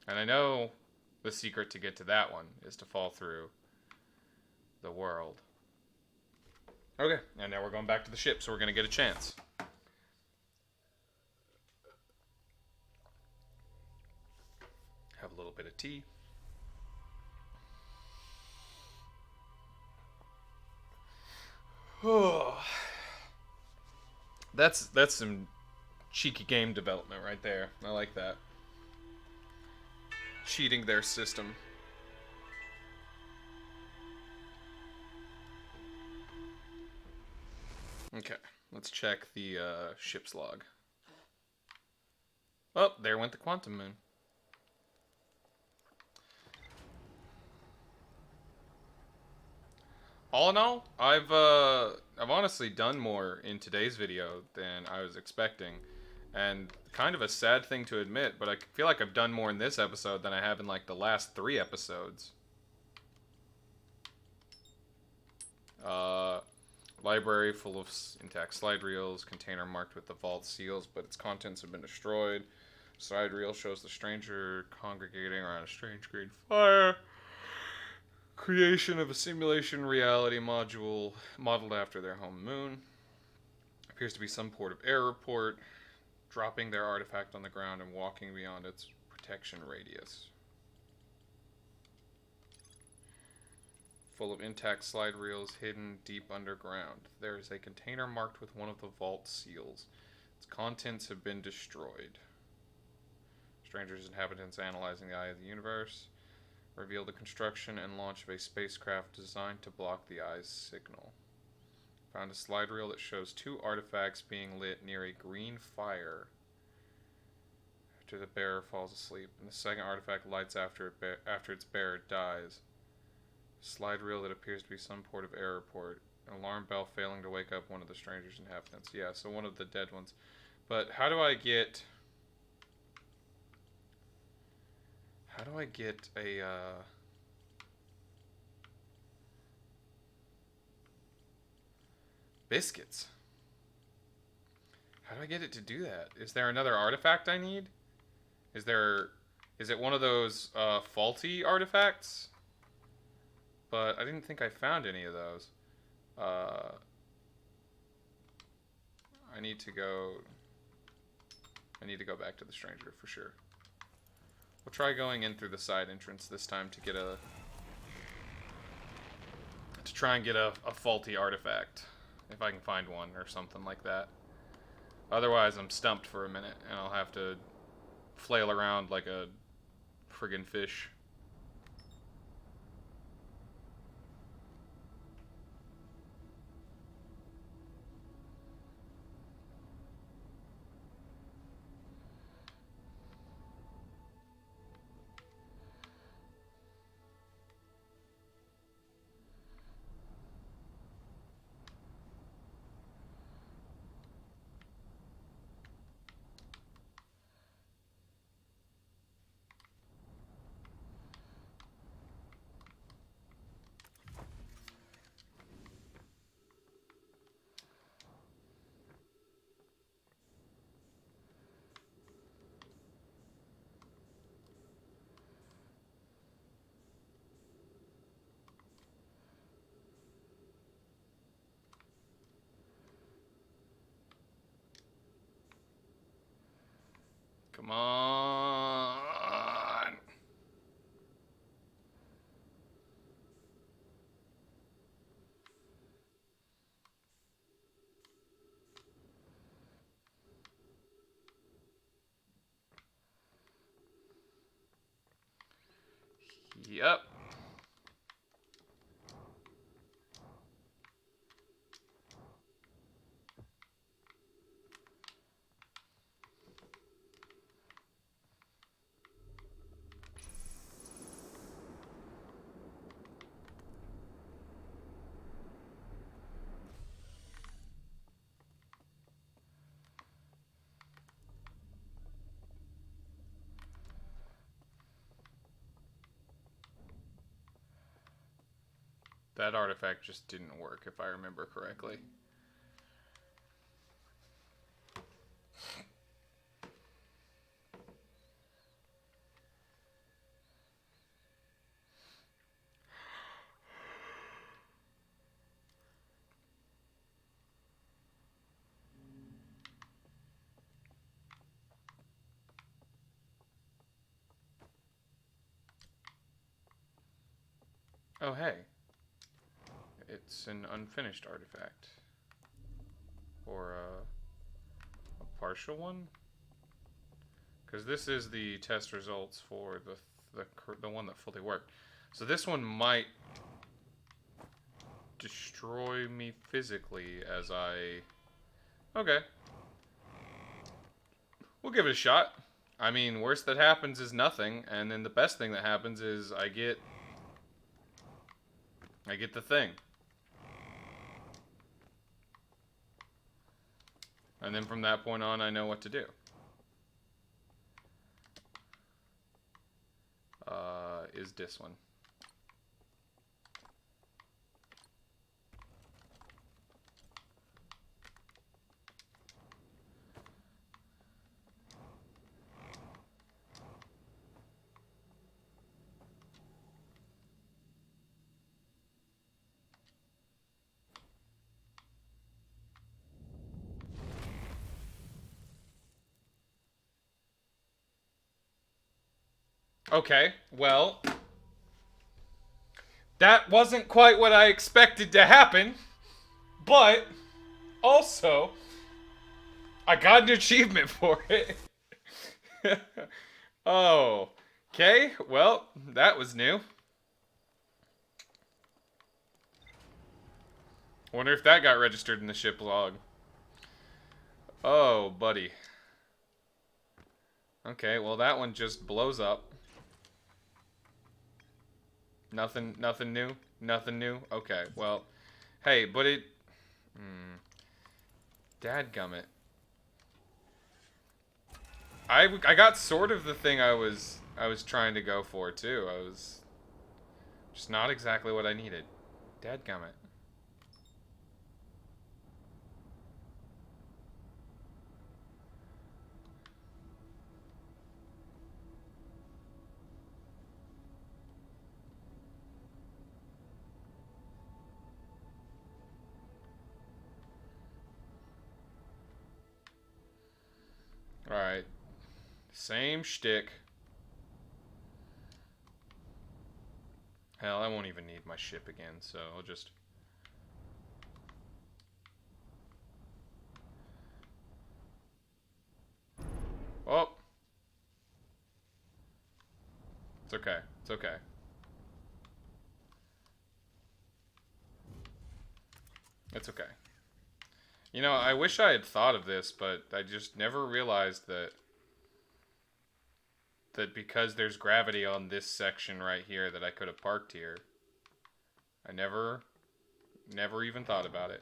And I know the secret to get to that one is to fall through the world. Okay, and now we're going back to the ship, so we're going to get a chance. Have a little bit of tea. That's some cheeky game development right there. I like that. Cheating their system. Okay, let's check the ship's log. Oh, there went the quantum moon. All in all, I've honestly done more in today's video than I was expecting, and kind of a sad thing to admit, but I feel like I've done more in this episode than I have in like the last 3 episodes. Library full of intact slide reels, container marked with the vault seals, but its contents have been destroyed. Slide reel shows the stranger congregating around a strange green fire. Creation of a simulation reality module modeled after their home moon. Appears to be some port of error port. Dropping their artifact on the ground and walking beyond its protection radius. Full of intact slide reels hidden deep underground. There is a container marked with one of the vault seals. Its contents have been destroyed. Strangers inhabitants analyzing the eye of the universe. Reveal the construction and launch of a spacecraft designed to block the eye's signal. Found a slide reel that shows 2 artifacts being lit near a green fire after the bearer falls asleep, and the second artifact lights after its bearer dies. Slide reel that appears to be some port of error port. An alarm bell failing to wake up one of the stranger's inhabitants. Yeah, so one of the dead ones. But how do I get a biscuits? How do I get it to do that? Is there another artifact I need? Is it one of those faulty artifacts? But I didn't think I found any of those. I need to go back to the stranger for sure. We'll try going in through the side entrance this time to try and get a faulty artifact. If I can find one or something like that. Otherwise, I'm stumped for a minute and I'll have to flail around like a friggin' fish. Come on. Yep. That artifact just didn't work, if I remember correctly. Oh, hey. It's an unfinished artifact. Or a partial one? Because this is the test results for the one that fully worked. So this one might destroy me physically as I... Okay. We'll give it a shot. I mean, worst that happens is nothing, and then the best thing that happens is I get the thing. And then from that point on, I know what to do. Is this one. Okay, well, that wasn't quite what I expected to happen, but also, I got an achievement for it. Oh, okay, well, that was new. Wonder if that got registered in the ship log. Oh, buddy. Okay, well, that one just blows up. Nothing new? Nothing new? Okay, well, hey, but it... Dadgummit. I got sort of the thing I was trying to go for, too. I was... Just not exactly what I needed. Dadgummit. Alright. Same shtick. Hell, I won't even need my ship again, so I'll just... Oh! It's okay. It's okay. It's okay. You know, I wish I had thought of this, but I just never realized that because there's gravity on this section right here that I could have parked here. I never even thought about it.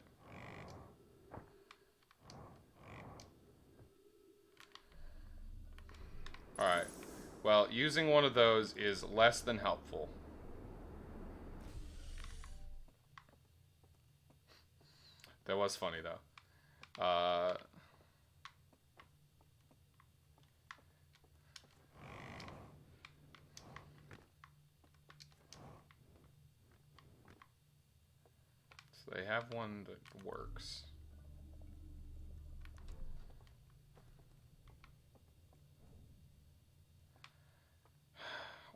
Alright. Well, using one of those is less than helpful. That was funny, though. So they have one that works.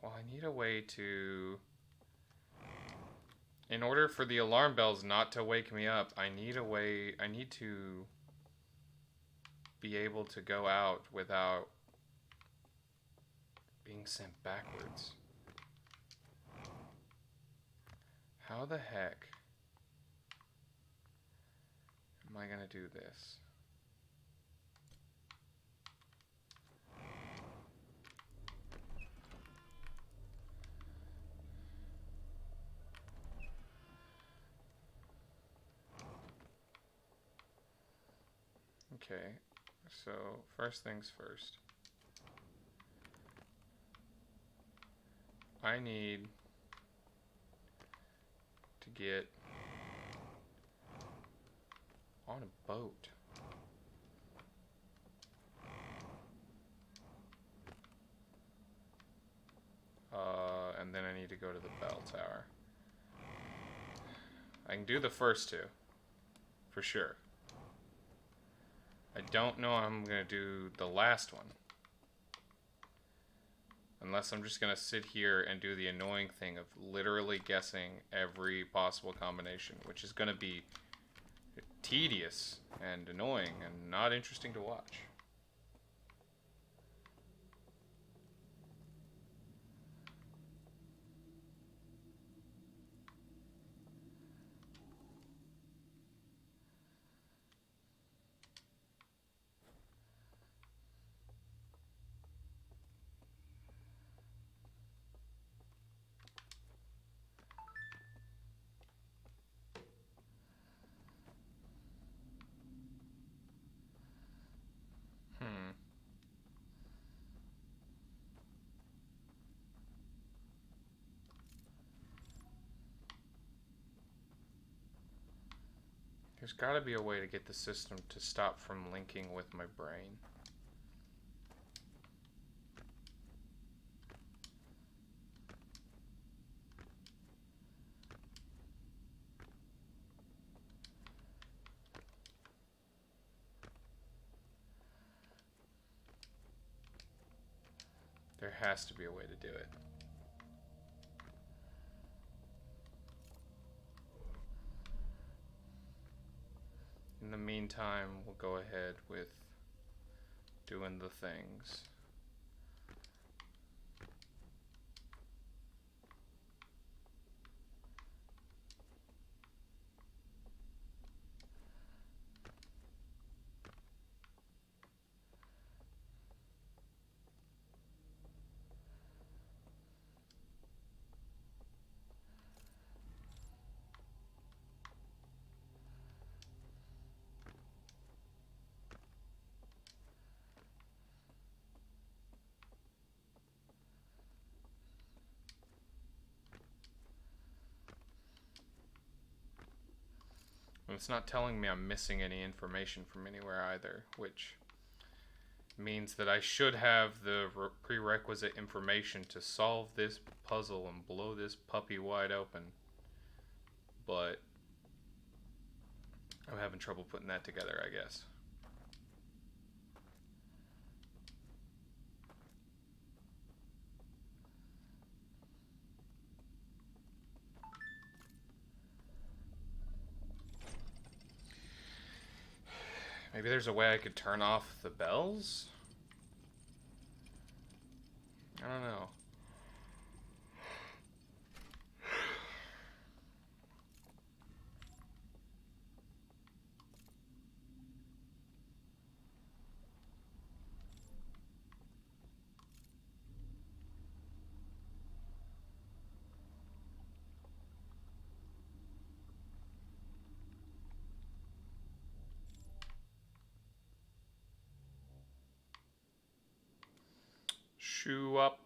Well, I need a way to... In order for the alarm bells not to wake me up, I need a way... I need to be able to go out without being sent backwards. How the heck am I gonna do this? Okay, so first things first. I need to get on a boat. And then I need to go to the bell tower. I can do the first two, for sure. I don't know how I'm going to do the last one. Unless I'm just going to sit here and do the annoying thing of literally guessing every possible combination, which is going to be tedious and annoying and not interesting to watch. There's got to be a way to get the system to stop from linking with my brain. There has to be a way to do it. In the meantime, we'll go ahead with doing the things. And it's not telling me I'm missing any information from anywhere either, which means that I should have the prerequisite information to solve this puzzle and blow this puppy wide open. But I'm having trouble putting that together, I guess. Maybe there's a way I could turn off the bells? I don't know. Shoe up.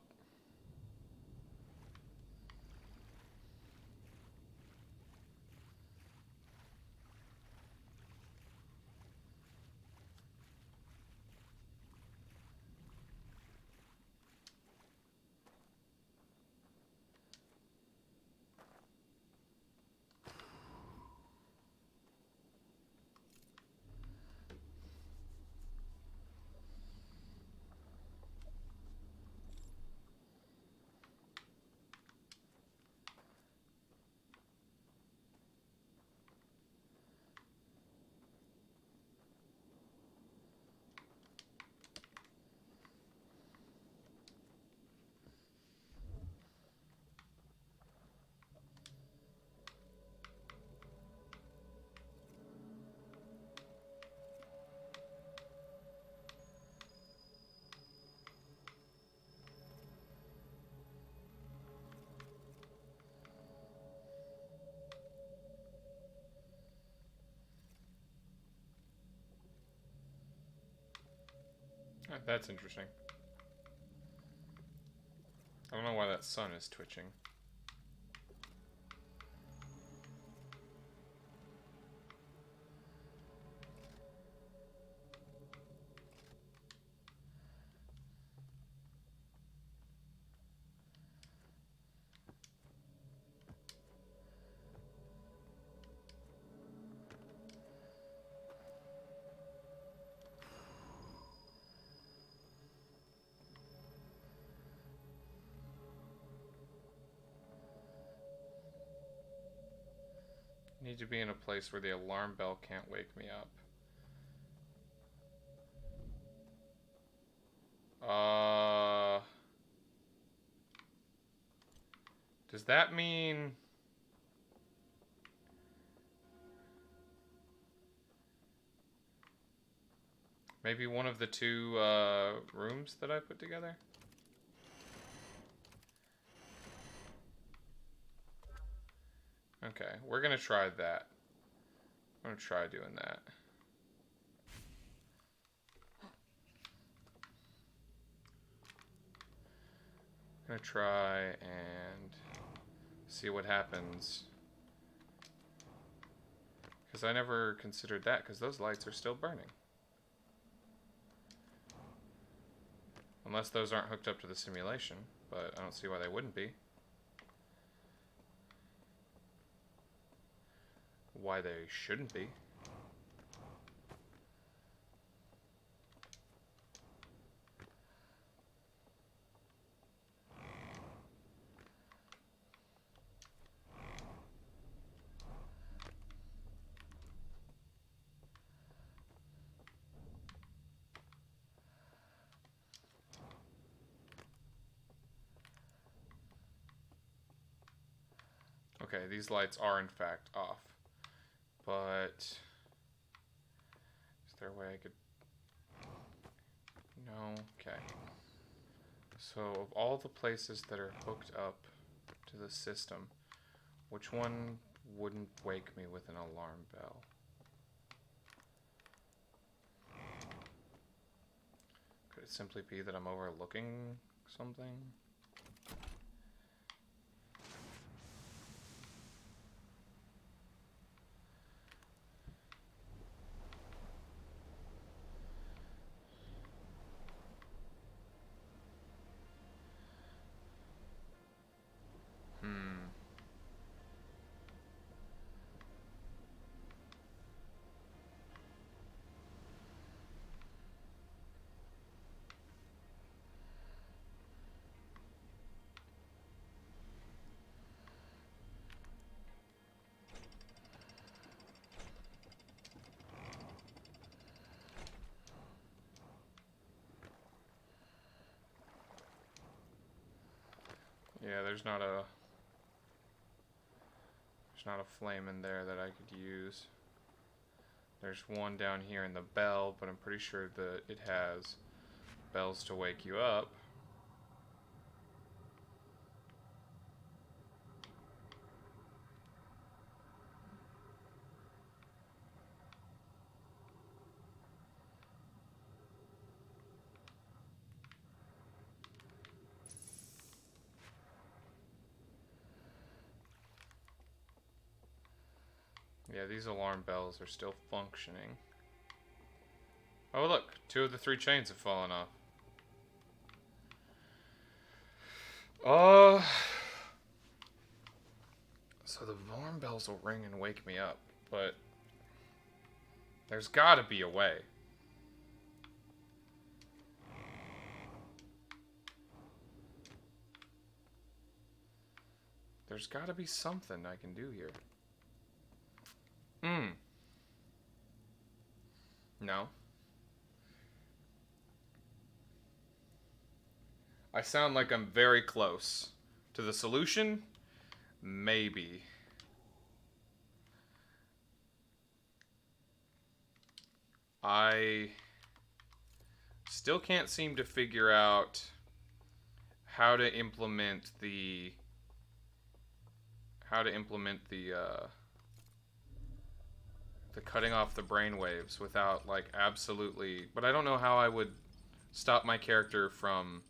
That's interesting. I don't know why that sun is twitching. Need to be in a place where the alarm bell can't wake me up. Does that mean... maybe one of the two rooms that I put together? Okay, we're gonna try that. I'm gonna try doing that. I'm gonna try and see what happens. Because I never considered that, because those lights are still burning. Unless those aren't hooked up to the simulation, but I don't see why they wouldn't be. Why they shouldn't be. Okay, these lights are in fact off. But is there a way I could... no, okay. So of all the places that are hooked up to the system, which one wouldn't wake me with an alarm bell? Could it simply be that I'm overlooking something? Yeah, there's not a flame in there that I could use. There's one down here in the bell, but I'm pretty sure that it has bells to wake you up. Yeah, these alarm bells are still functioning. Oh look, 2 of the 3 chains have fallen off. So the alarm bells will ring and wake me up, but there's gotta be a way. There's gotta be something I can do here. No. I sound like I'm very close to the solution. Maybe. I still can't seem to figure out how to implement the cutting off the brainwaves without like absolutely, but I don't know how I would stop my character from,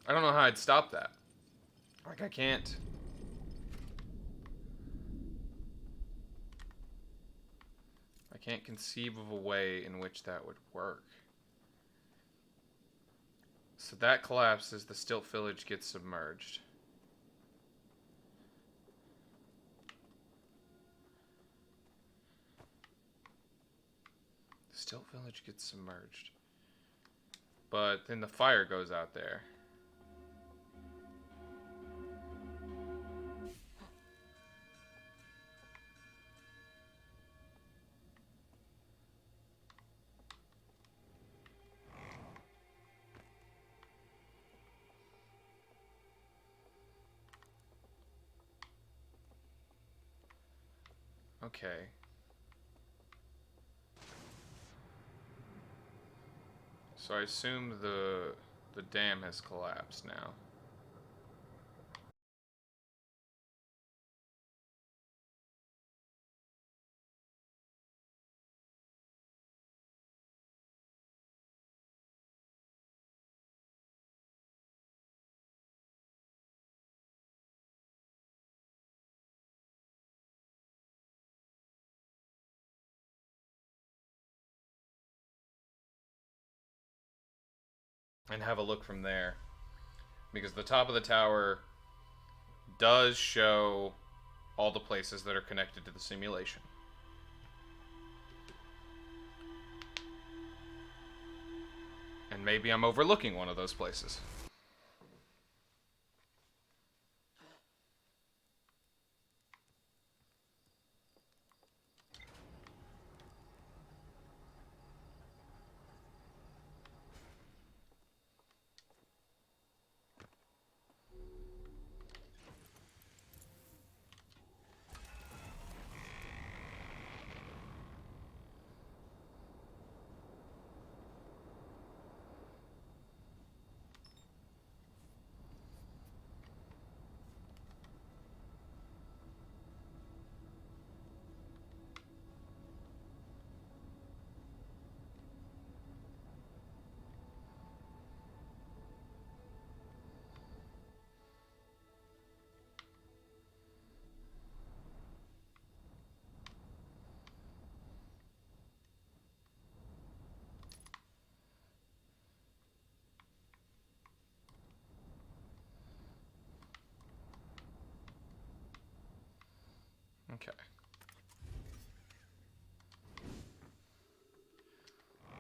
I don't know how I'd stop that. Like I can't conceive of a way in which that would work. So that collapses, the Stilt Village gets submerged. The Stilt Village gets submerged. But then the fire goes out there. Okay. So I assume the dam has collapsed now. And have a look from there. Because the top of the tower does show all the places that are connected to the simulation. And maybe I'm overlooking one of those places. Okay.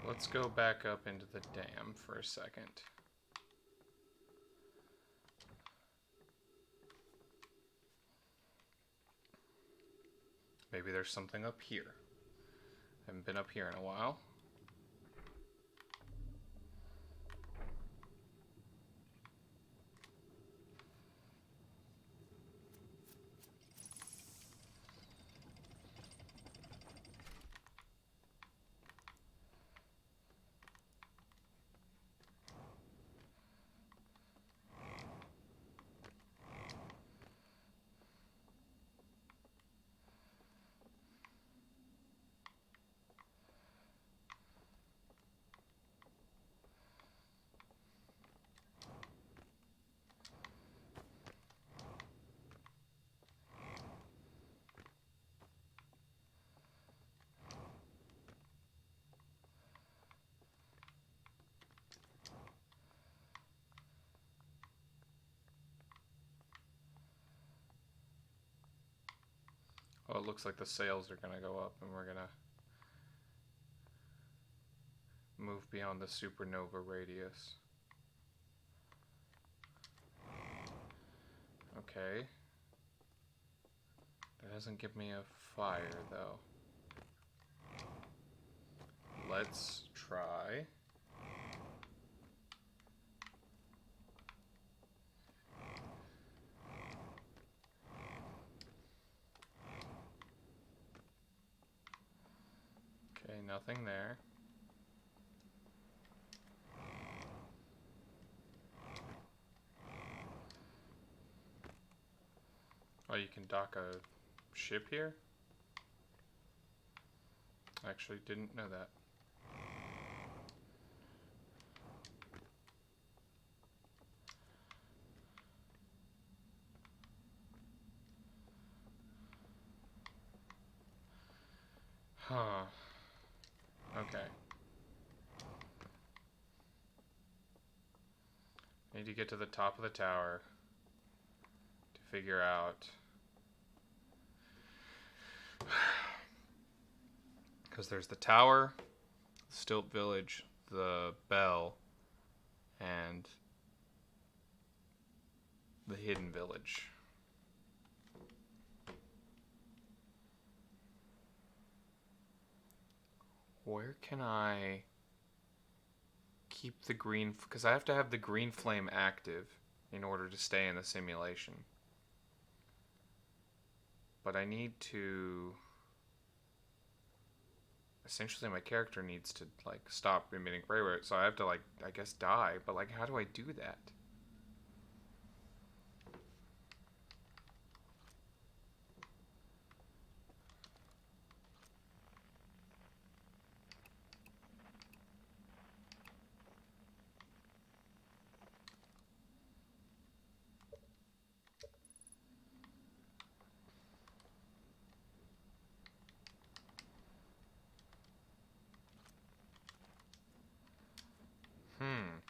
Let's go back up into the dam for a second. Maybe there's something up here. Haven't been up here in a while. Oh, it looks like the sails are gonna go up and we're gonna move beyond the supernova radius. Okay. That doesn't give me a fire, though. Let's try. Okay, nothing there. Oh, you can dock a ship here? I actually didn't know that. Huh. Okay. Need to get to the top of the tower to figure out. Because there's the tower, Stilt Village, the bell, and the hidden village. Where can I keep the green? Because I have to have the green flame active in order to stay in the simulation. But I need to essentially my character needs to like stop emitting gray rate, so I have to like I guess die. But like, how do I do that? Hmm.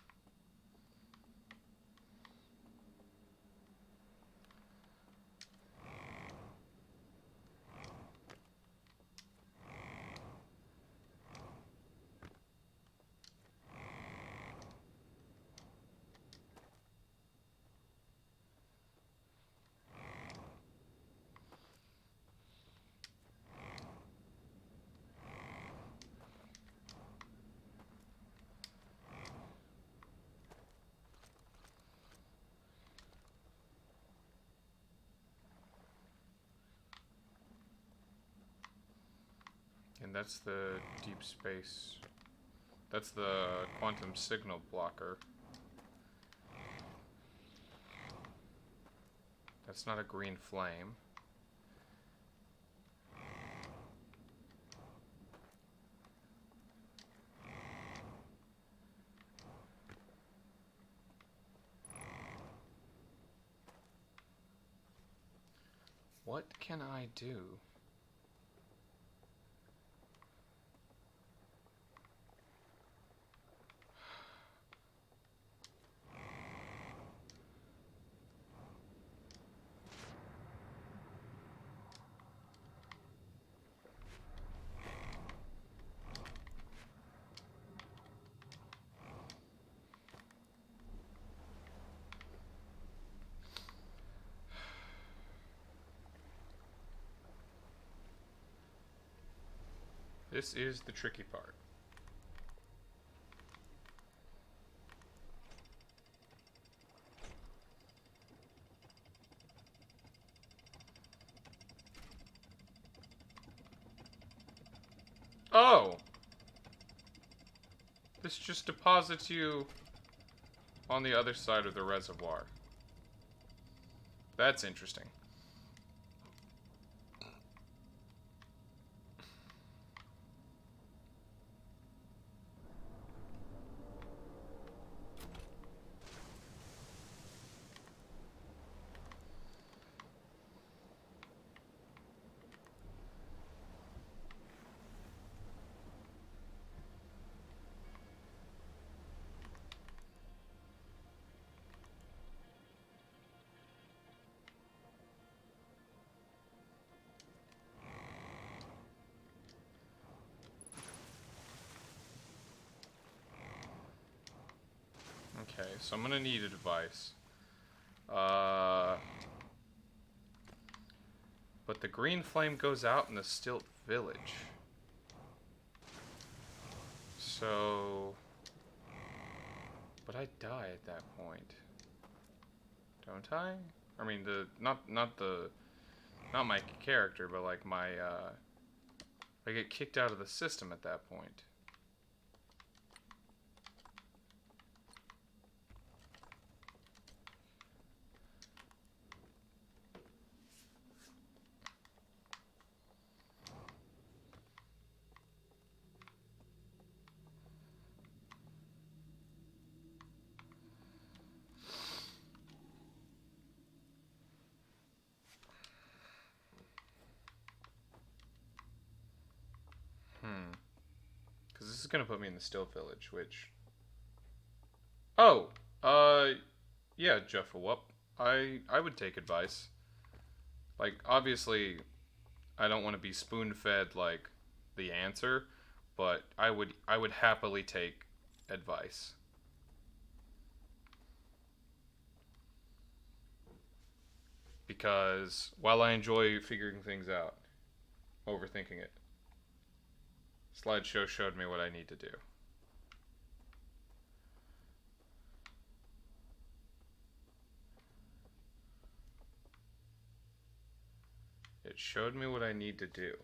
And that's the deep space. That's the quantum signal blocker. That's not a green flame. What can I do? This is the tricky part. Oh! This just deposits you on the other side of the reservoir. That's interesting. Okay, so I'm gonna need a device. But the green flame goes out in the Stilt Village. So... But I die at that point. Don't I? I mean, not my character, but like my, I get kicked out of the system at that point. Because this is going to put me in the Still Village, which... Oh! Yeah, Jeffa I would take advice. Like, obviously, I don't want to be spoon-fed, like, the answer, but I would happily take advice. Because while I enjoy figuring things out, overthinking it, slideshow showed me what I need to do. It showed me what I need to do.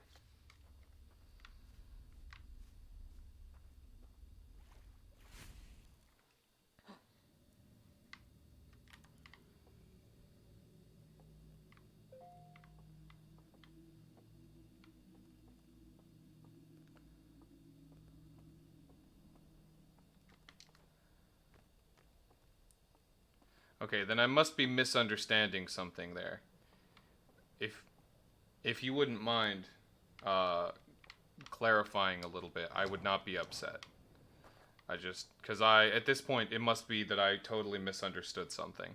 Okay, then I must be misunderstanding something there. If if you wouldn't mind uh, clarifying a little bit, I would not be upset. I just, because at this point, it must be that I totally misunderstood something.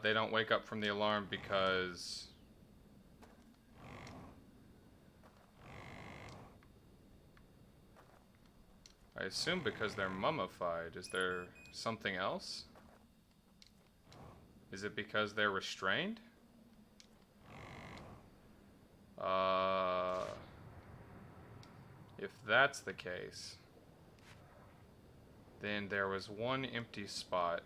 They don't wake up from the alarm because... I assume because they're mummified. Is there something else? Is it because they're restrained? If that's the case, then there was one empty spot.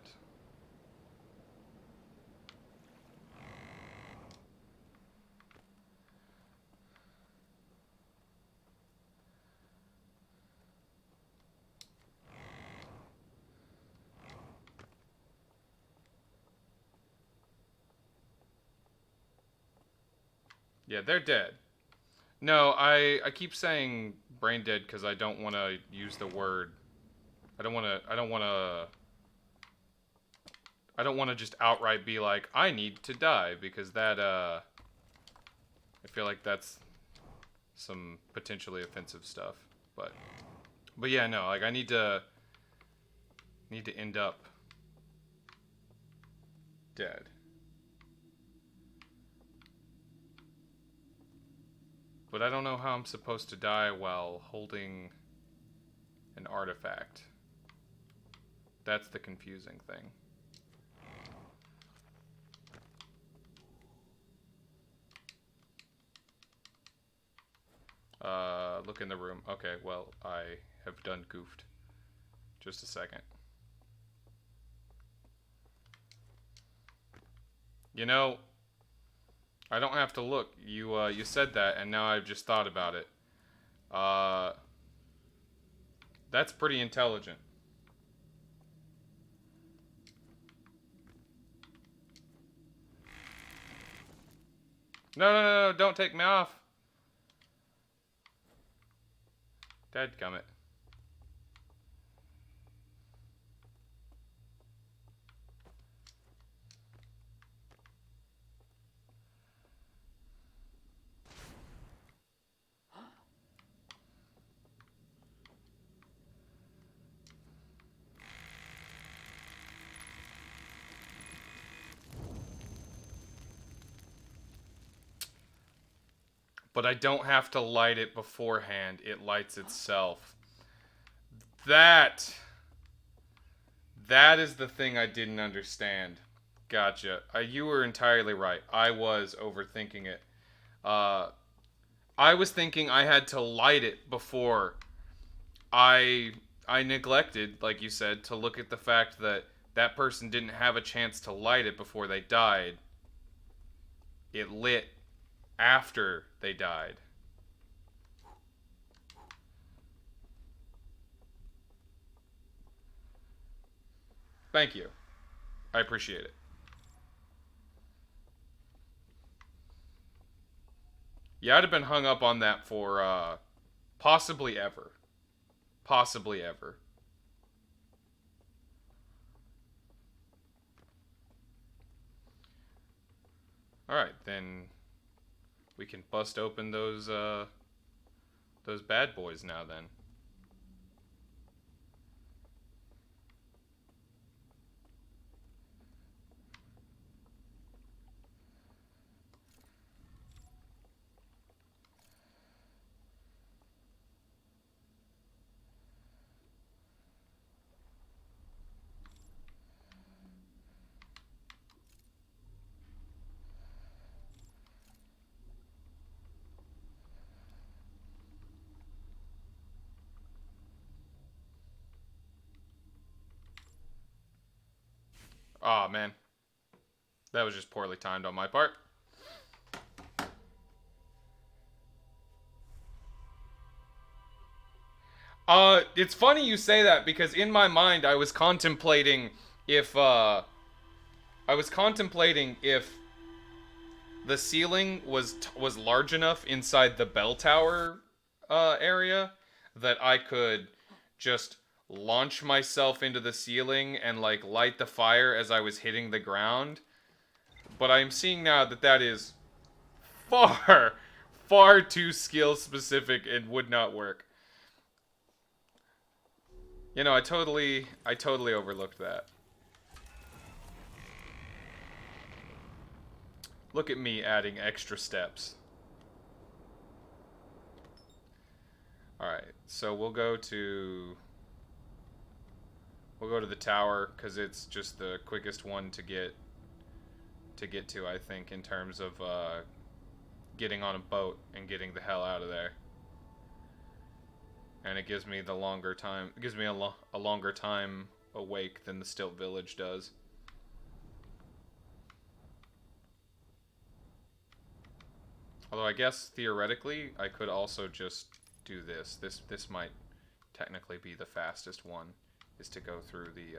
Yeah, they're dead. No, I keep saying brain dead because I don't want to use the word. I don't want to just outright be like, I need to die, because that, I feel like that's some potentially offensive stuff. But yeah, no, like I need to end up dead. But I don't know how I'm supposed to die while holding an artifact. That's the confusing thing. Look in the room. Okay, well, I have done goofed. Just a second. You know, I don't have to look. You said that, and now I've just thought about it. Uh, that's pretty intelligent. No, don't take me off. Dadgummit. But I don't have to light it beforehand. It lights itself. That is the thing I didn't understand. Gotcha. You were entirely right. I was overthinking it. Uh, I was thinking I had to light it before. I neglected, like you said, to look at the fact that that person didn't have a chance to light it before they died. It lit after they died. Thank you. I appreciate it. Yeah, I'd have been hung up on that for possibly ever. Possibly ever. Alright, then we can bust open those bad boys now then. Aw, oh, man. That was just poorly timed on my part. It's funny you say that because in my mind I was contemplating if the ceiling was large enough inside the bell tower area that I could just launch myself into the ceiling and like light the fire as I was hitting the ground. But I'm seeing now that that is far, far too skill specific and would not work. You know, I totally overlooked that. Look at me adding extra steps. Alright, so we'll go to the tower because it's just the quickest one to get to, I think, in terms of getting on a boat and getting the hell out of there. And it gives me the longer time. It gives me a longer time awake than the Stilt Village does. Although I guess theoretically I could also just do this. This might technically be the fastest one, is to go through the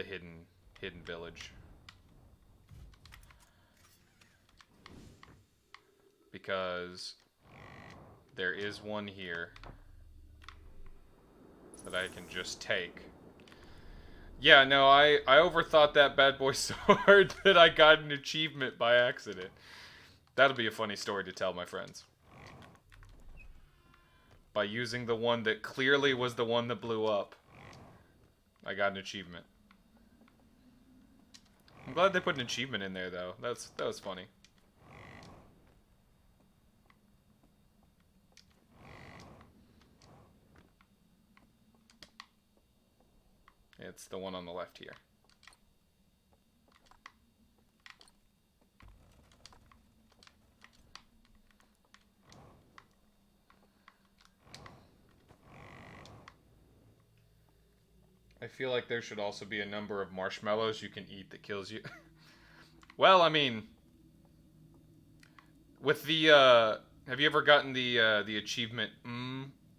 hidden village. Because there is one here that I can just take. Yeah, no, I overthought that bad boy so hard that I got an achievement by accident. That'll be a funny story to tell my friends. By using the one that clearly was the one that blew up, I got an achievement. I'm glad they put an achievement in there, though. That was funny. It's the one on the left here. I feel like there should also be a number of marshmallows you can eat that kills you. Well, I mean, with the have you ever gotten the achievement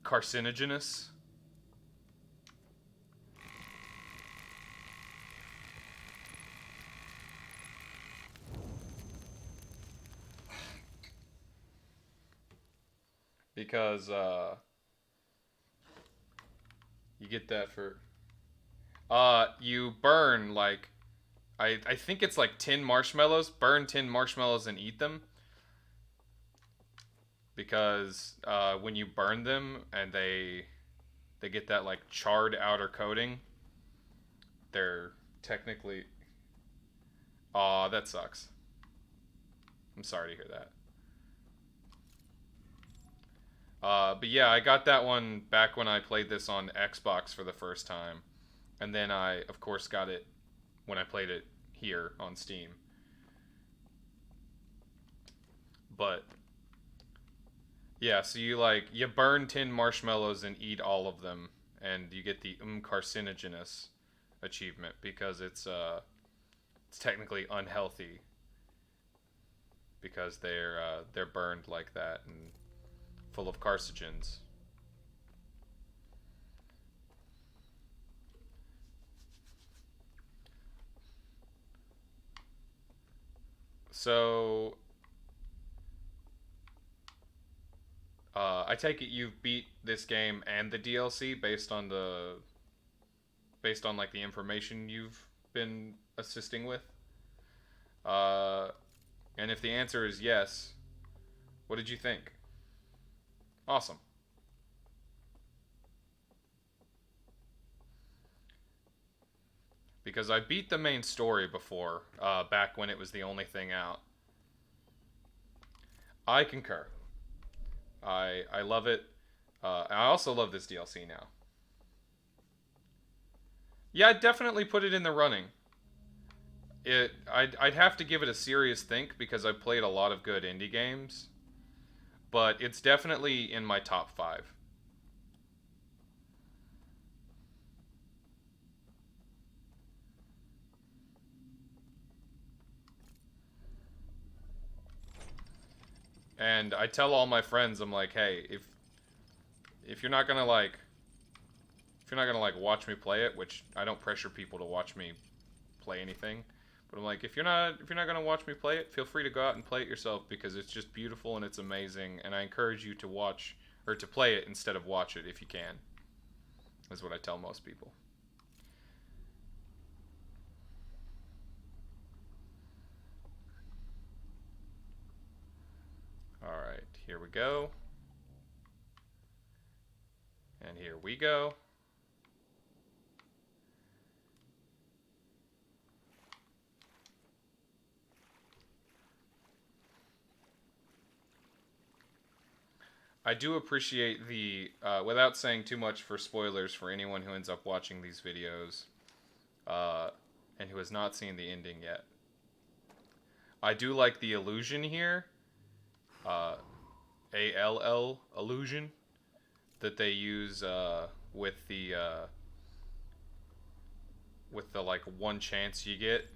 carcinogenous? Because you get that for you burn like I think it's like 10 marshmallows. Burn 10 marshmallows and eat them. Because when you burn them and they get that like charred outer coating, they're technically aw, that sucks. I'm sorry to hear that. But yeah, I got that one back when I played this on Xbox for the first time. And then I, of course, got it when I played it here on Steam. But yeah, so you burn 10 marshmallows and eat all of them, and you get the carcinogenous achievement because it's technically unhealthy because they're burned like that and full of carcinogens. So I take it you've beat this game and the DLC based on like the information you've been assisting with. Uh, and if the answer is yes, what did you think? Awesome. Because I beat the main story before, back when it was the only thing out. I concur. I love it. I also love this DLC now. Yeah, I'd definitely put it in the running. I'd have to give it a serious think because I've played a lot of good indie games, but it's definitely in my top 5. And I tell all my friends, I'm like, hey, if you're not gonna like if you're not gonna like watch me play it, which I don't pressure people to watch me play anything, but I'm like, if you're not gonna watch me play it, feel free to go out and play it yourself because it's just beautiful and it's amazing, and I encourage you to watch or to play it instead of watch it if you can. Is what I tell most people. All right, here we go. And here we go. I do appreciate the, without saying too much for spoilers for anyone who ends up watching these videos, uh, and who has not seen the ending yet. I do like the illusion here, uh, ALL illusion, that they use with the like one chance you get.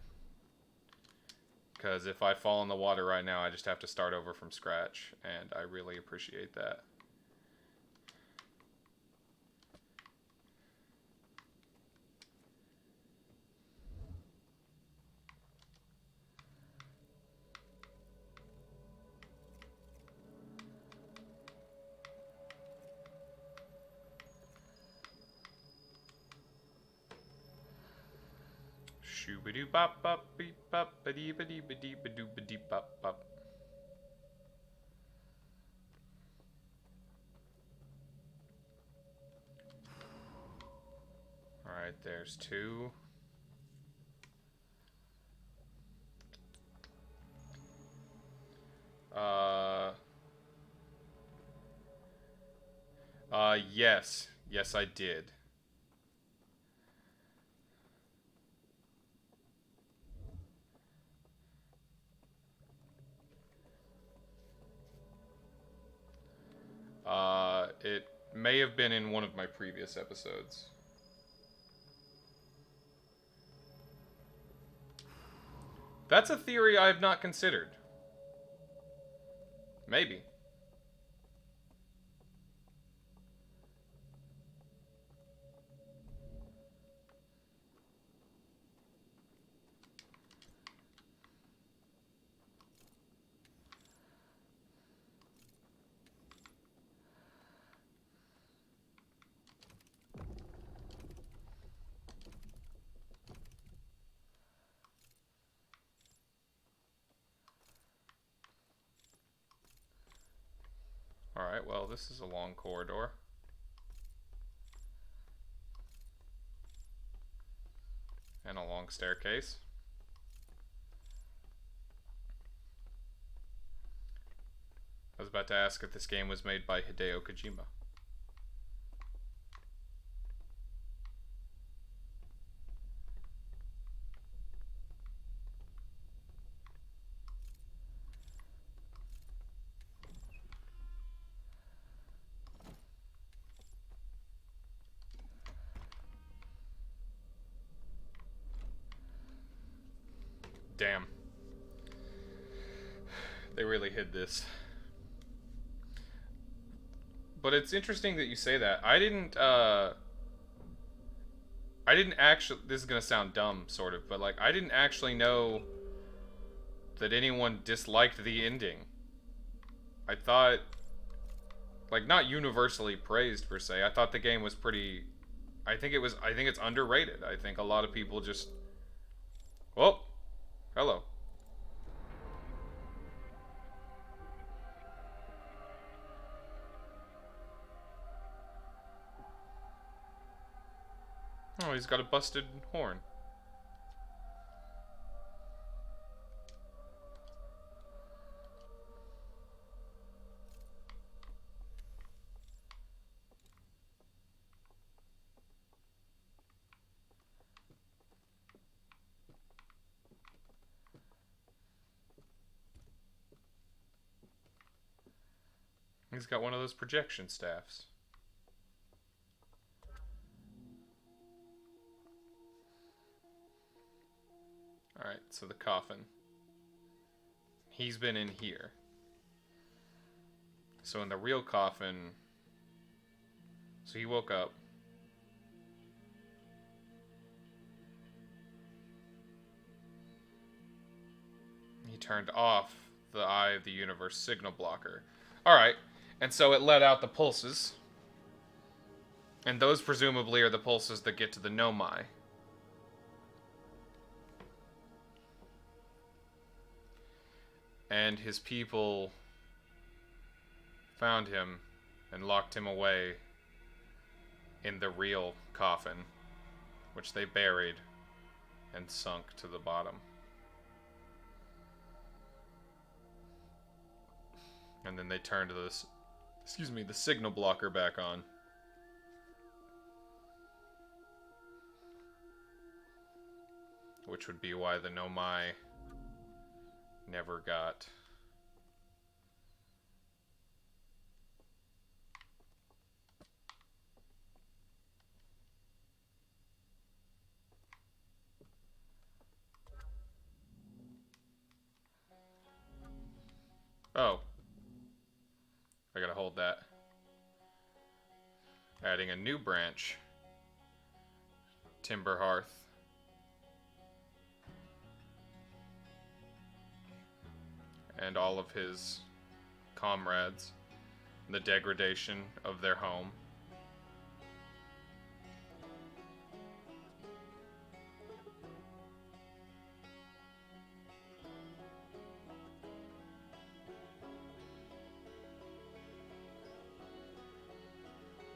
Because if I fall in the water right now, I just have to start over from scratch, and I really appreciate that. Shoo-ba-doo bop bop beep bop ba-dee ba-dee ba-dee ba-doo ba-dee bop bop. Alright, there's two. Uh, yes. Yes, I did. It may have been in one of my previous episodes. That's a theory I have not considered. Maybe. Alright, well, this is a long corridor. And a long staircase. I was about to ask if this game was made by Hideo Kojima. Damn. They really hid this. But it's interesting that you say that. I didn't actually, this is gonna sound dumb, sort of, but like, I didn't actually know that anyone disliked the ending. I thought, like, not universally praised per se. I thought the game was pretty, I think it's underrated. I think a lot of people just, oh, hello. Oh, he's got a busted horn. He's got one of those projection staffs. Alright, so the coffin. He's been in here. So in the real coffin, so he woke up. He turned off the Eye of the Universe signal blocker. Alright, and so it let out the pulses. And those presumably are the pulses that get to the Nomai. And his people found him and locked him away in the real coffin, which they buried and sunk to the bottom. And then they turned this, the signal blocker back on. Which would be why the Nomai never got... Oh. I gotta hold that. Adding a new branch. Timber Hearth. And all of his comrades. The degradation of their home.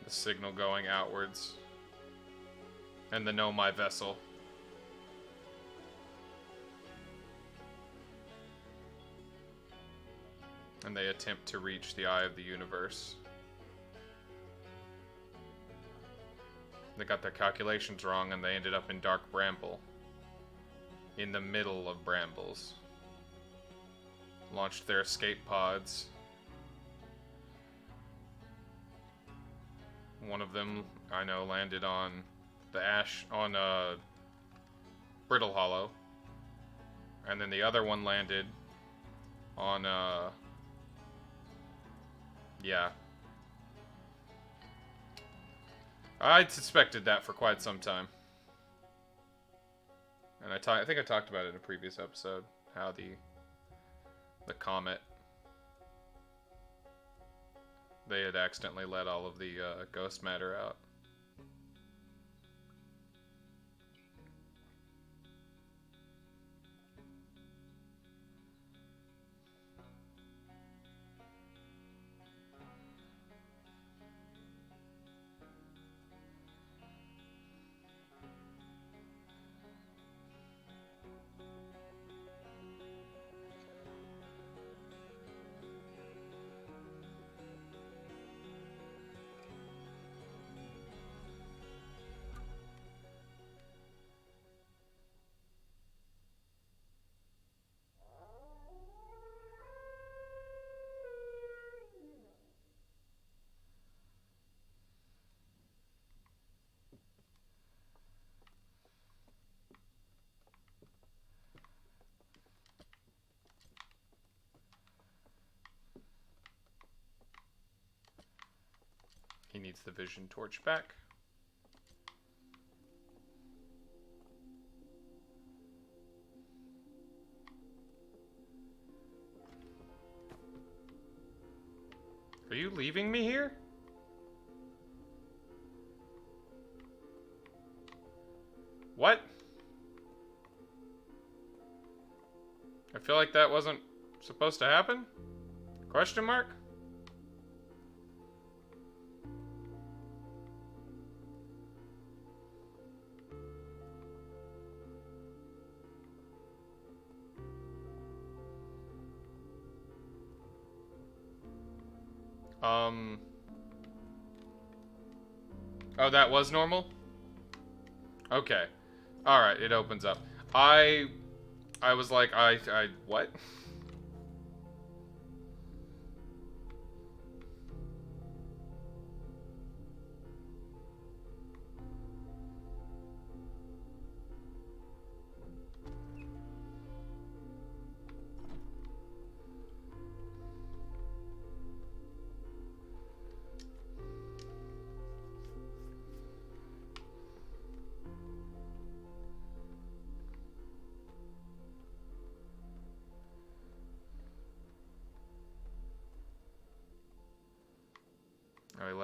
The signal going outwards. And the Nomai vessel. And they attempt to reach the Eye of the Universe. They got their calculations wrong and they ended up in Dark Bramble. In the middle of Brambles. Launched their escape pods. One of them, I know, landed on the Brittle Hollow. And then the other one landed on, yeah. I'd suspected that for quite some time. And I think I talked about it in a previous episode, how the comet, they had accidentally let all of the ghost matter out. He needs the vision torch back. Are you leaving me here? What? I feel like that wasn't supposed to happen? Question mark? Oh, that was normal? Okay. Alright, it opens up. I was like, what?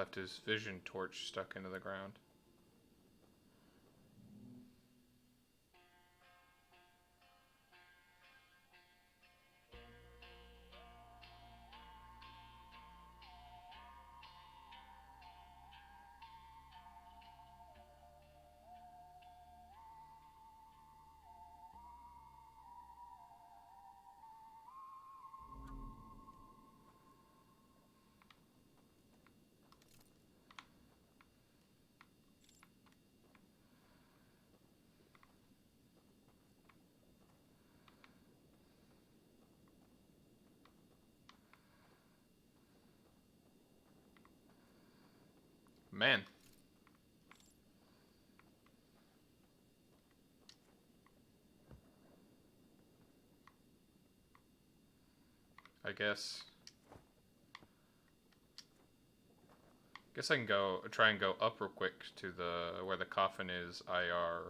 left his vision torch stuck into the ground. Man. I guess I can try and go up real quick to the where the coffin is IRL.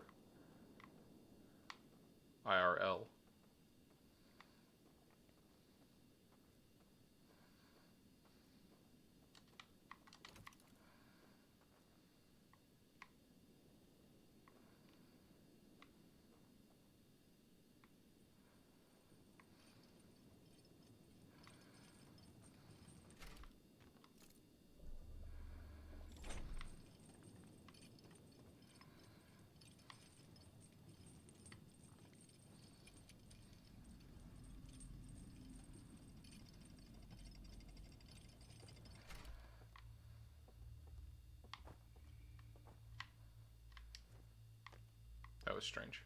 That was strange.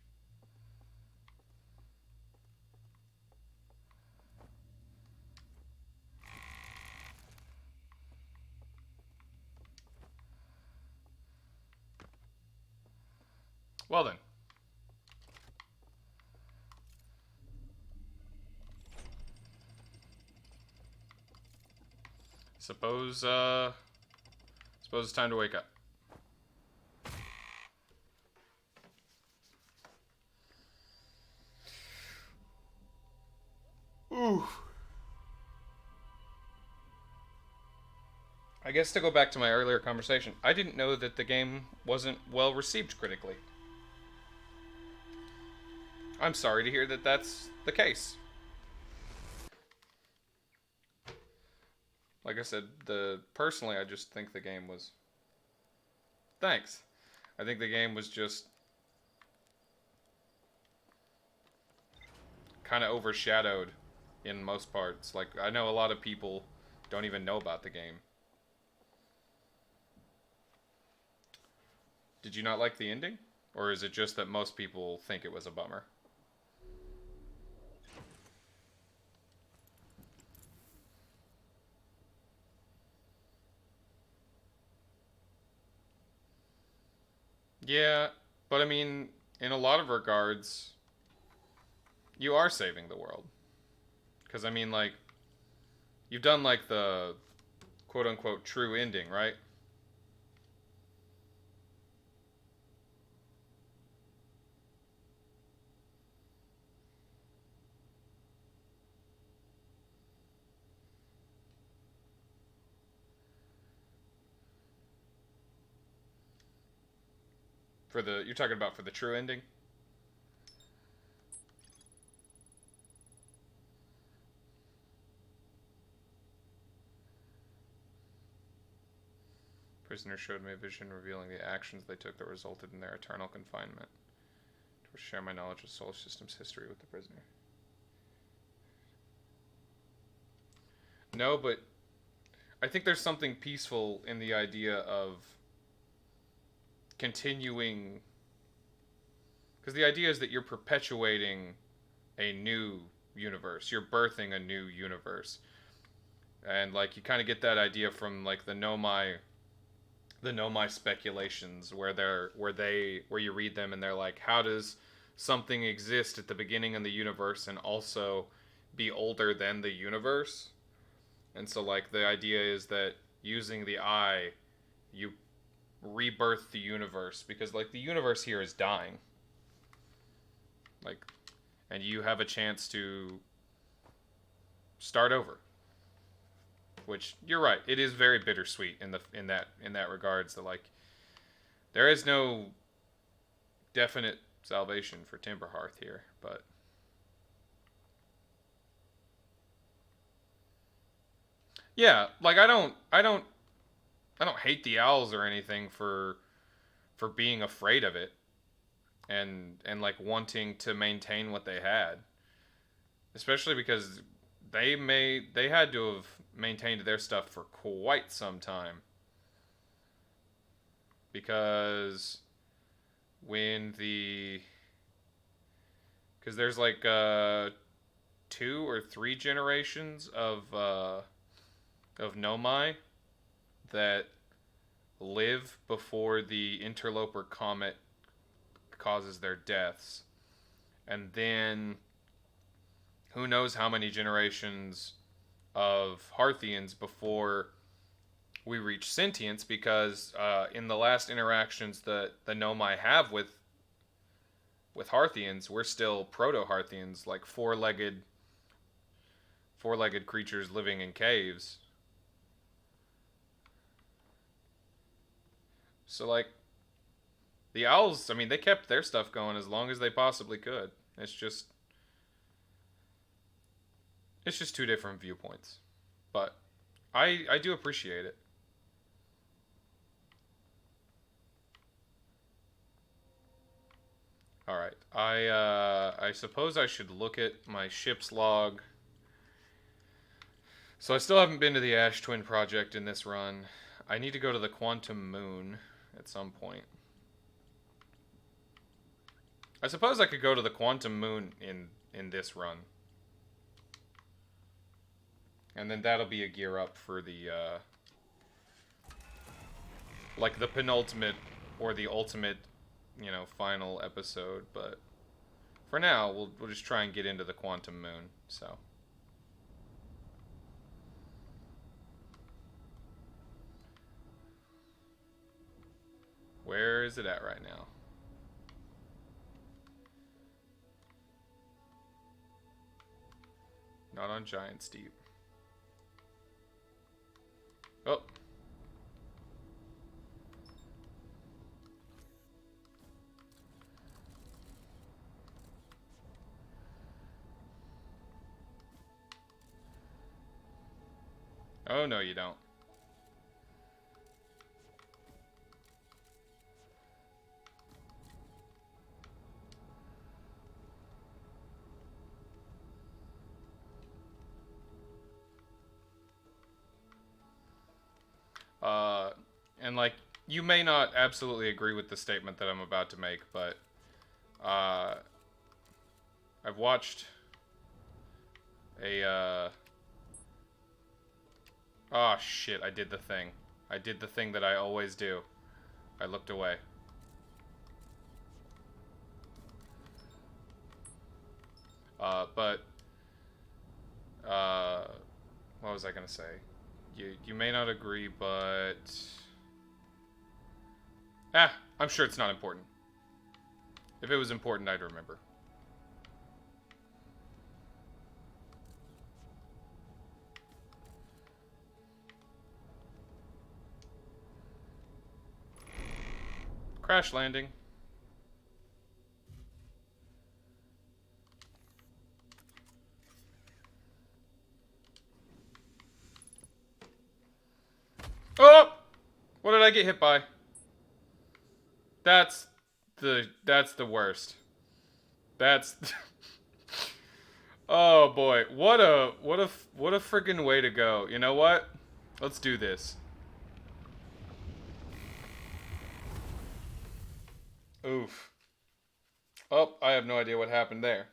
Well then. Suppose it's time to wake up. Ooh. I guess to go back to my earlier conversation, I didn't know that the game wasn't well received critically. I'm sorry to hear that that's the case. Like I said, personally, I just think the game was. Thanks. I think the game was just kind of overshadowed in most parts. Like, I know a lot of people don't even know about the game. Did you not like the ending? Or is it just that most people think it was a bummer? Yeah, but I mean, in a lot of regards, you are saving the world. Because, I mean, like, you've done, like, the quote unquote true ending, right? You're talking about for the true ending? Prisoner showed me a vision revealing the actions they took that resulted in their eternal confinement. To share my knowledge of solar system's history with the prisoner. No, but I think there's something peaceful in the idea of continuing. Because the idea is that you're perpetuating a new universe. You're birthing a new universe. And like you kind of get that idea from like the Nomai speculations where you read them and they're like, how does something exist at the beginning of the universe and also be older than the universe? And so like the idea is that using the eye, you rebirth the universe because like the universe here is dying. Like, and you have a chance to start over. which you're right. It is very bittersweet in that regards. That like there is no definite salvation for Timberhearth here, but yeah, like I don't hate the owls or anything for being afraid of it and like wanting to maintain what they had, especially because they had to have maintained their stuff for quite some time because when the because there's like 2 or 3 generations of Nomai that live before the interloper comet causes their deaths, and then who knows how many generations of Hearthians before we reach sentience, because in the last interactions that the Nomai have with Hearthians, we're still proto-Hearthians, like four-legged creatures living in caves. So like the owls, I mean, they kept their stuff going as long as they possibly could. It's just it's just 2 different viewpoints, but I do appreciate it. All right, I suppose I should look at my ship's log. So I still haven't been to the Ash Twin project in this run. I need to go to the Quantum Moon at some point. I suppose I could go to the Quantum Moon in this run. And then that'll be a gear up for the like the penultimate or the ultimate, final episode, but for now we'll just try and get into the Quantum Moon. So where is it at right now? Not on Giant's Deep. Oh. Oh, no, you don't. And like, you may not absolutely agree with the statement that I'm about to make, but uh, I've watched a oh shit, I did the thing. I did the thing that I always do. I looked away. But what was I gonna say? You may not agree, but I'm sure it's not important. If it was important, I'd remember. Crash landing. Oh! What did I get hit by? That's the worst. That's oh boy, what a freaking way to go. You know what? Let's do this. Oof. Oh, I have no idea what happened there.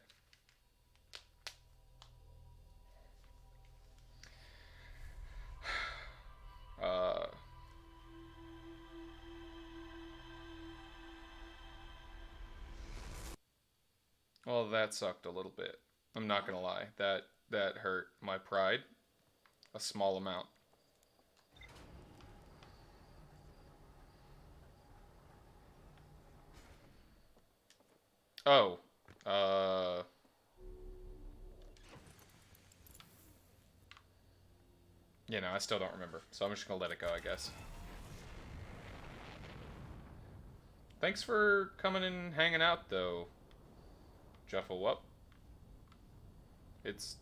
Uh well, that sucked a little bit. I'm not gonna lie. That hurt my pride a small amount. Oh. Uh You know, I still don't remember. So I'm just gonna let it go, I guess. Thanks for coming and hanging out, though, Jufflewup. It's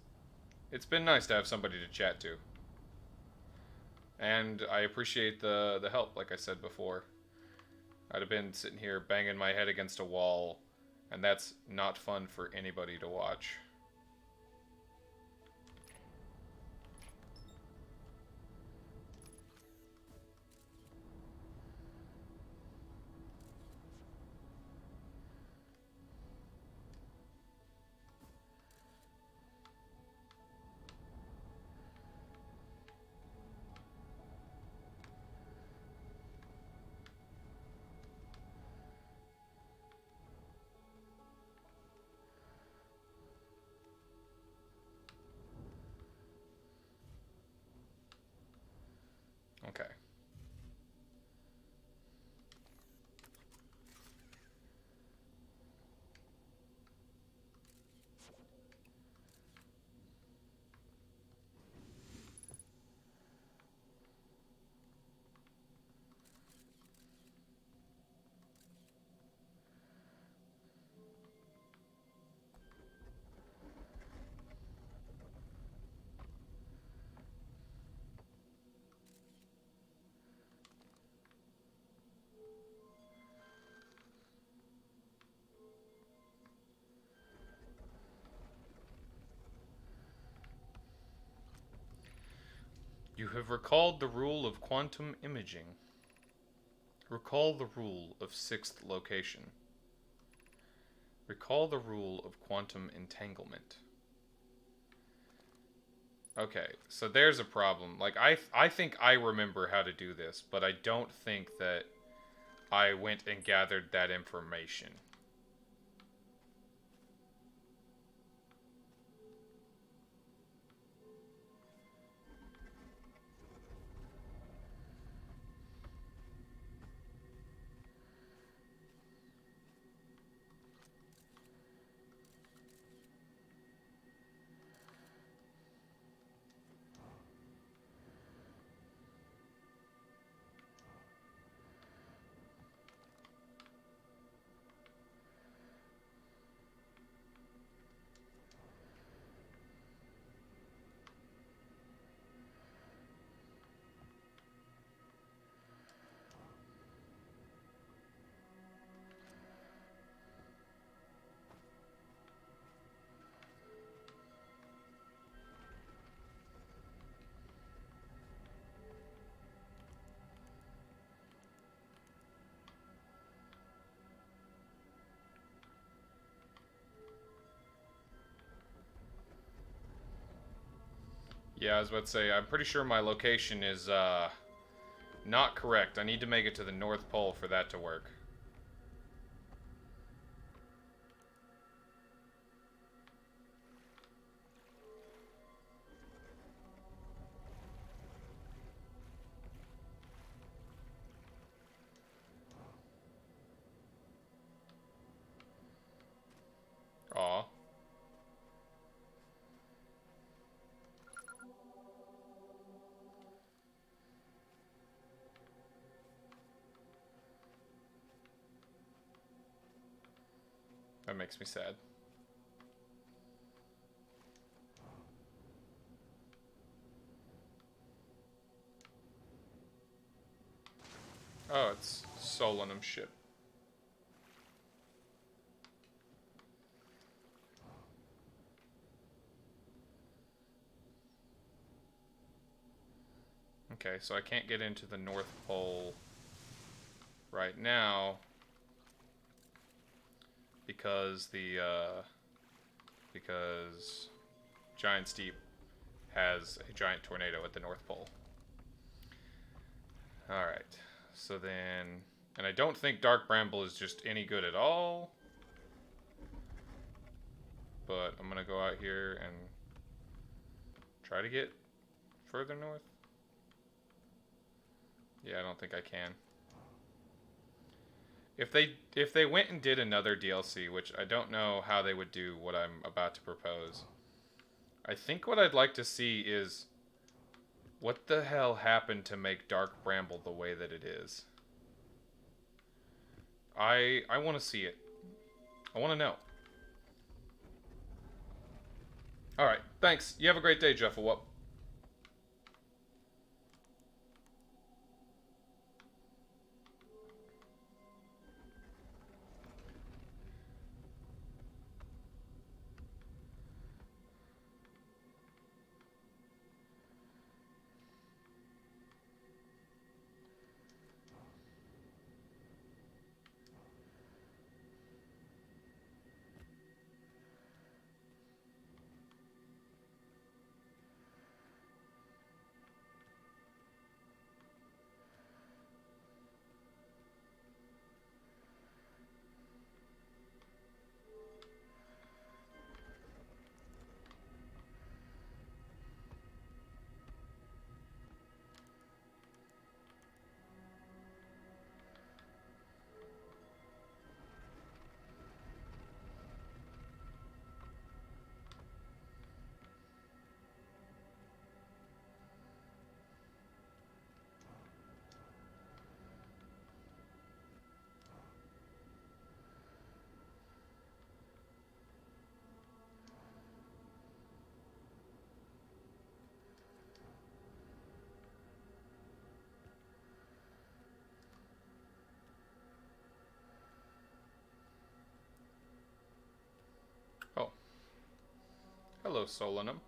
it's been nice to have somebody to chat to, and I appreciate the help. Like I said before, I'd have been sitting here banging my head against a wall, and that's not fun for anybody to watch. Okay. You have recalled the rule of quantum imaging. Recall the rule of sixth location. Recall the rule of quantum entanglement. Okay, so there's a problem. Like, I think I remember how to do this, but I don't think that I went and gathered that information. Yeah, I was about to say, I'm pretty sure my location is, not correct. I need to make it to the North Pole for that to work. Aw. That makes me sad. Oh, it's Solanum ship. Okay, so I can't get into the North Pole right now because because Giant Steep has a giant tornado at the North Pole. Alright, so then... And I don't think Dark Bramble is just any good at all. But I'm gonna go out here and try to get further north. Yeah, I don't think I can. If they went and did another DLC, which I don't know how they would do what I'm about to propose, I think what I'd like to see is What the hell happened to make Dark Bramble the way that it is? I want to see it. I want to know. Alright, thanks. You have a great day, Jeffawup. Oh. Hello, Solanum.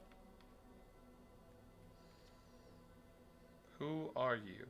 Who are you?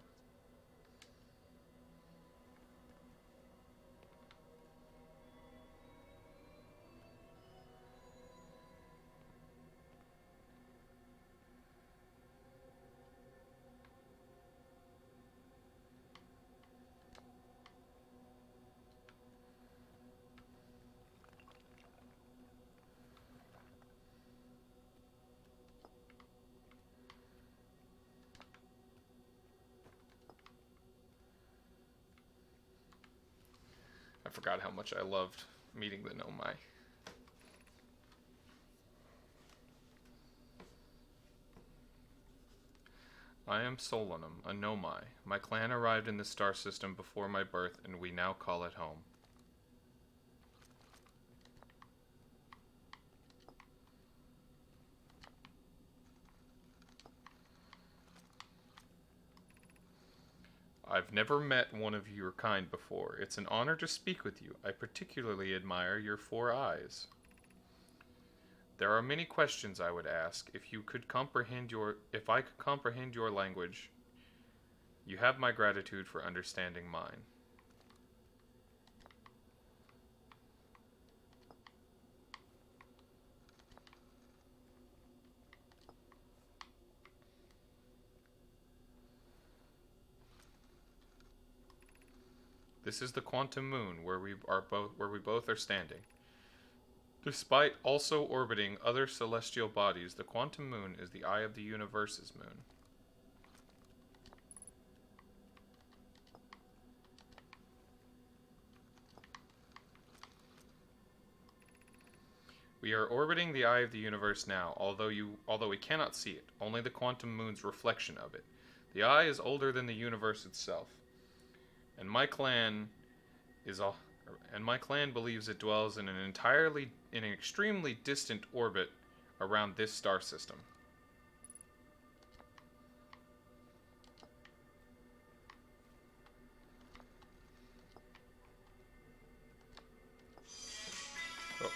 I forgot how much I loved meeting the Nomai. I am Solanum, a Nomai. My clan arrived in this star system before my birth, and we now call it home. I've never met one of your kind before. It's an honor to speak with you. I particularly admire your 4 eyes. There are many questions I would ask if I could comprehend your language. You have my gratitude for understanding mine. This is the quantum moon where we both are standing. Despite also orbiting other celestial bodies, the quantum moon is the eye of the universe's moon. We are orbiting the eye of the universe now, although we cannot see it, only the quantum moon's reflection of it. The eye is older than the universe itself, and my clan believes it dwells in an extremely distant orbit around this star system. Oh,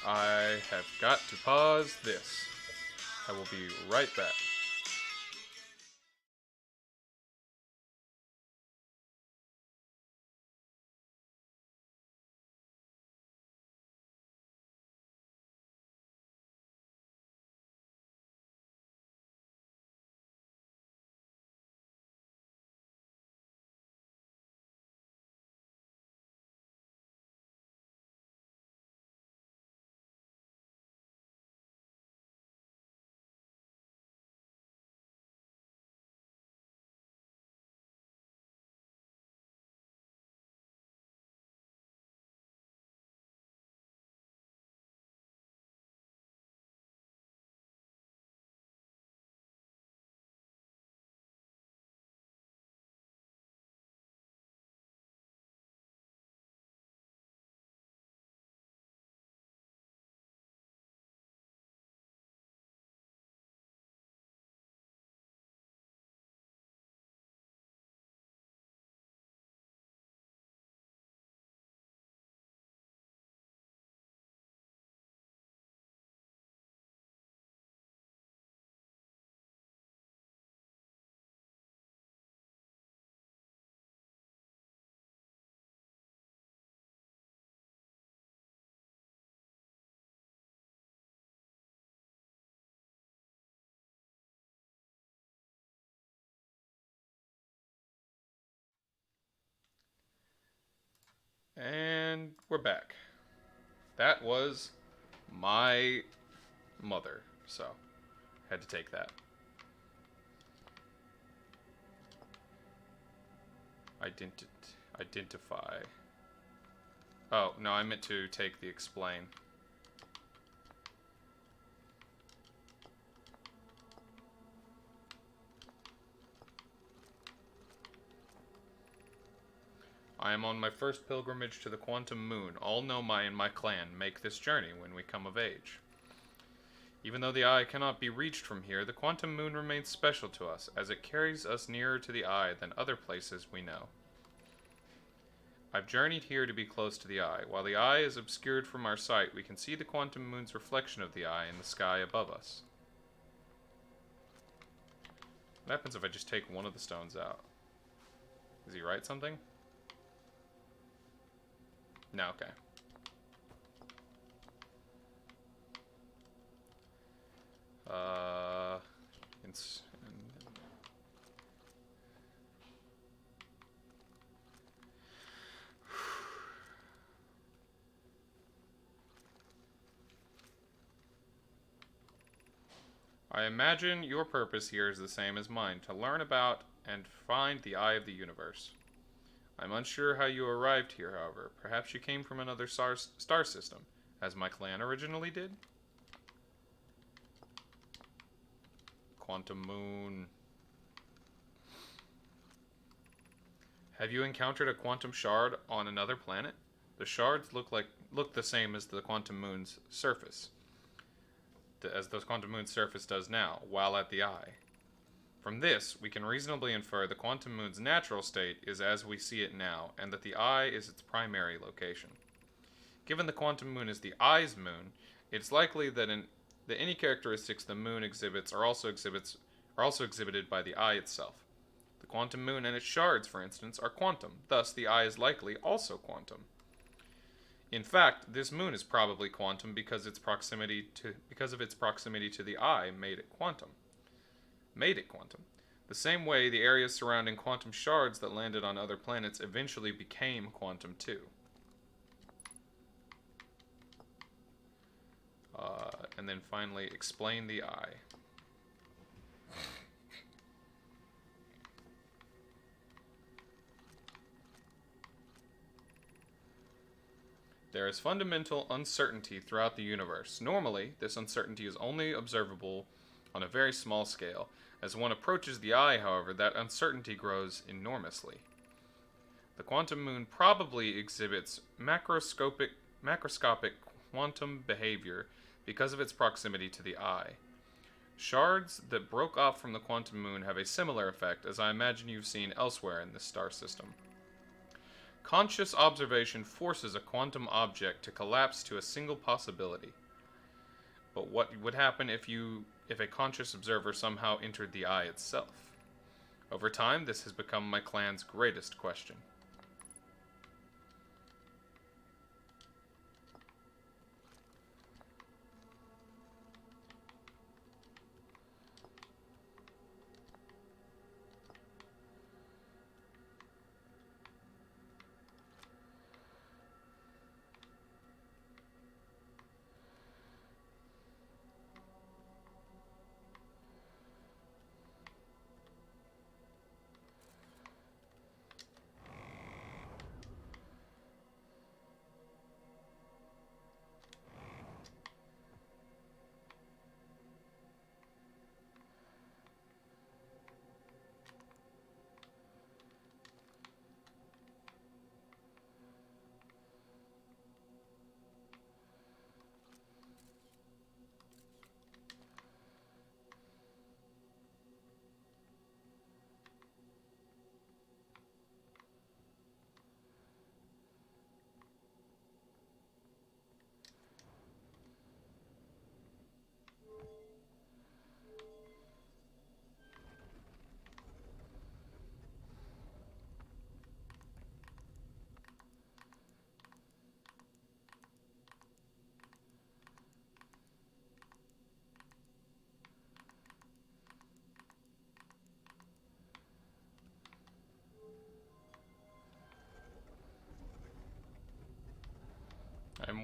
I have got to pause this. I will be right back. And we're back. That was my mother, so had to take that. Identify. Oh, no, I meant to take the explain. I am on my first pilgrimage to the Quantum Moon. All Nomai in my clan make this journey when we come of age. Even though the Eye cannot be reached from here, the Quantum Moon remains special to us, as it carries us nearer to the Eye than other places we know. I've journeyed here to be close to the Eye. While the Eye is obscured from our sight, we can see the Quantum Moon's reflection of the Eye in the sky above us. What happens if I just take one of the stones out? Does he write something? No, okay. I imagine your purpose here is the same as mine, to learn about and find the Eye of the Universe. I'm unsure how you arrived here, however. Perhaps you came from another star system, as my clan originally did? Quantum Moon. Have you encountered a quantum shard on another planet? The shards look the same as the Quantum Moon's surface, as the Quantum Moon's surface does now, while at the Eye. From this, we can reasonably infer the Quantum Moon's natural state is as we see it now, and that the Eye is its primary location. Given the Quantum Moon is the Eye's moon, it's likely that any characteristics the moon exhibits are also exhibited by the Eye itself. The Quantum Moon and its shards, for instance, are quantum, thus the Eye is likely also quantum. In fact, this moon is probably quantum because of its proximity to the Eye made it quantum. The same way the areas surrounding quantum shards that landed on other planets eventually became quantum too. And then finally, explain the Eye. There is fundamental uncertainty throughout the universe. Normally, this uncertainty is only observable on a very small scale. As one approaches the Eye, however, that uncertainty grows enormously. The Quantum Moon probably exhibits macroscopic quantum behavior because of its proximity to the Eye. Shards that broke off from the Quantum Moon have a similar effect, as I imagine you've seen elsewhere in this star system. Conscious observation forces a quantum object to collapse to a single possibility. But what would happen if a conscious observer somehow entered the Eye itself? Over time, this has become my clan's greatest question.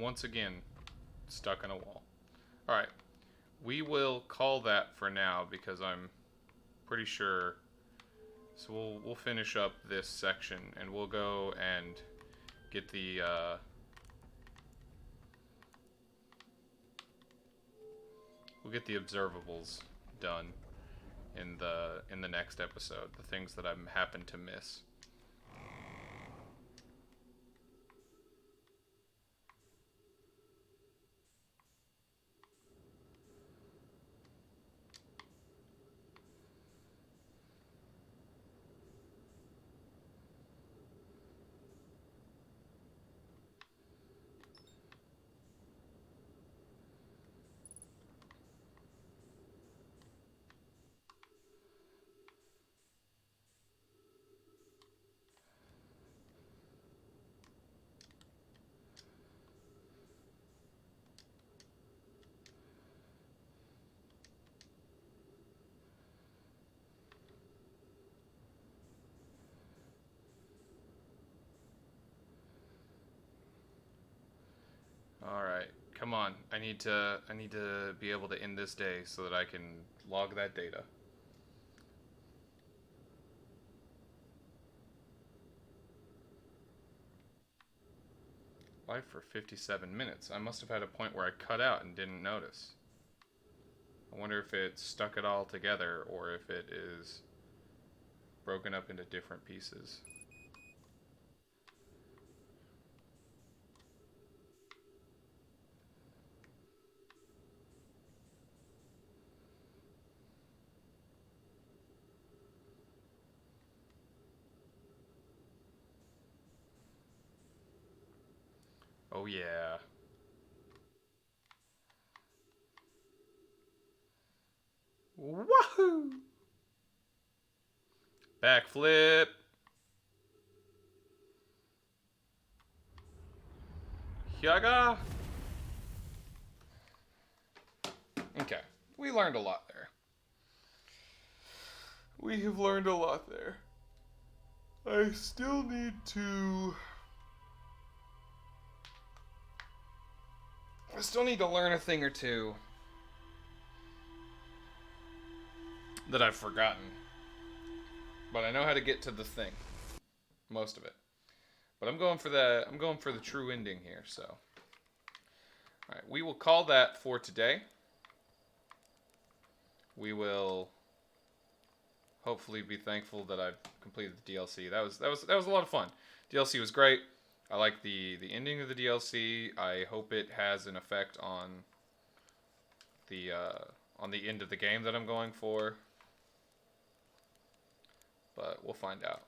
once again stuck in a wall. Alright, we will call that for now because I'm pretty sure. So we'll finish up this section and we'll go and get the we'll get the observables done in the next episode. The things that I happen to miss. All right, come on. I need to be able to end this day so that I can log that data. Live for 57 minutes. I must have had a point where I cut out and didn't notice. I wonder if it stuck it all together or if it is broken up into different pieces. Oh yeah. Wahoo! Backflip! Yaga! Okay, we learned a lot there. We have learned a lot there. I still need to learn a thing or two that I've forgotten. But I know how to get to the thing. Most of it. But I'm going for the true ending here, so. Alright, we will call that for today. We will hopefully be thankful that I've completed the DLC. That was a lot of fun. DLC was great. I like the ending of the DLC. I hope it has an effect on the end of the game that I'm going for. But we'll find out.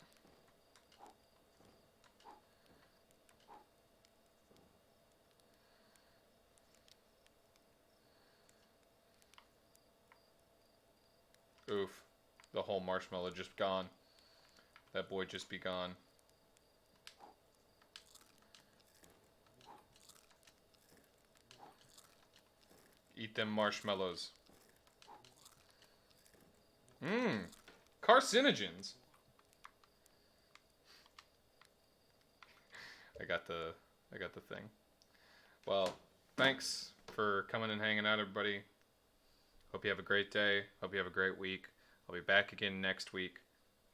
Oof. The whole marshmallow just gone. That boy just be gone. Eat them marshmallows. Mmm. Carcinogens. I got the thing. Well, thanks for coming and hanging out, everybody. Hope you have a great day. Hope you have a great week. I'll be back again next week.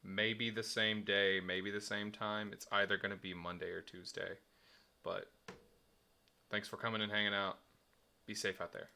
Maybe the same day, maybe the same time. It's either going to be Monday or Tuesday. But thanks for coming and hanging out. Be safe out there.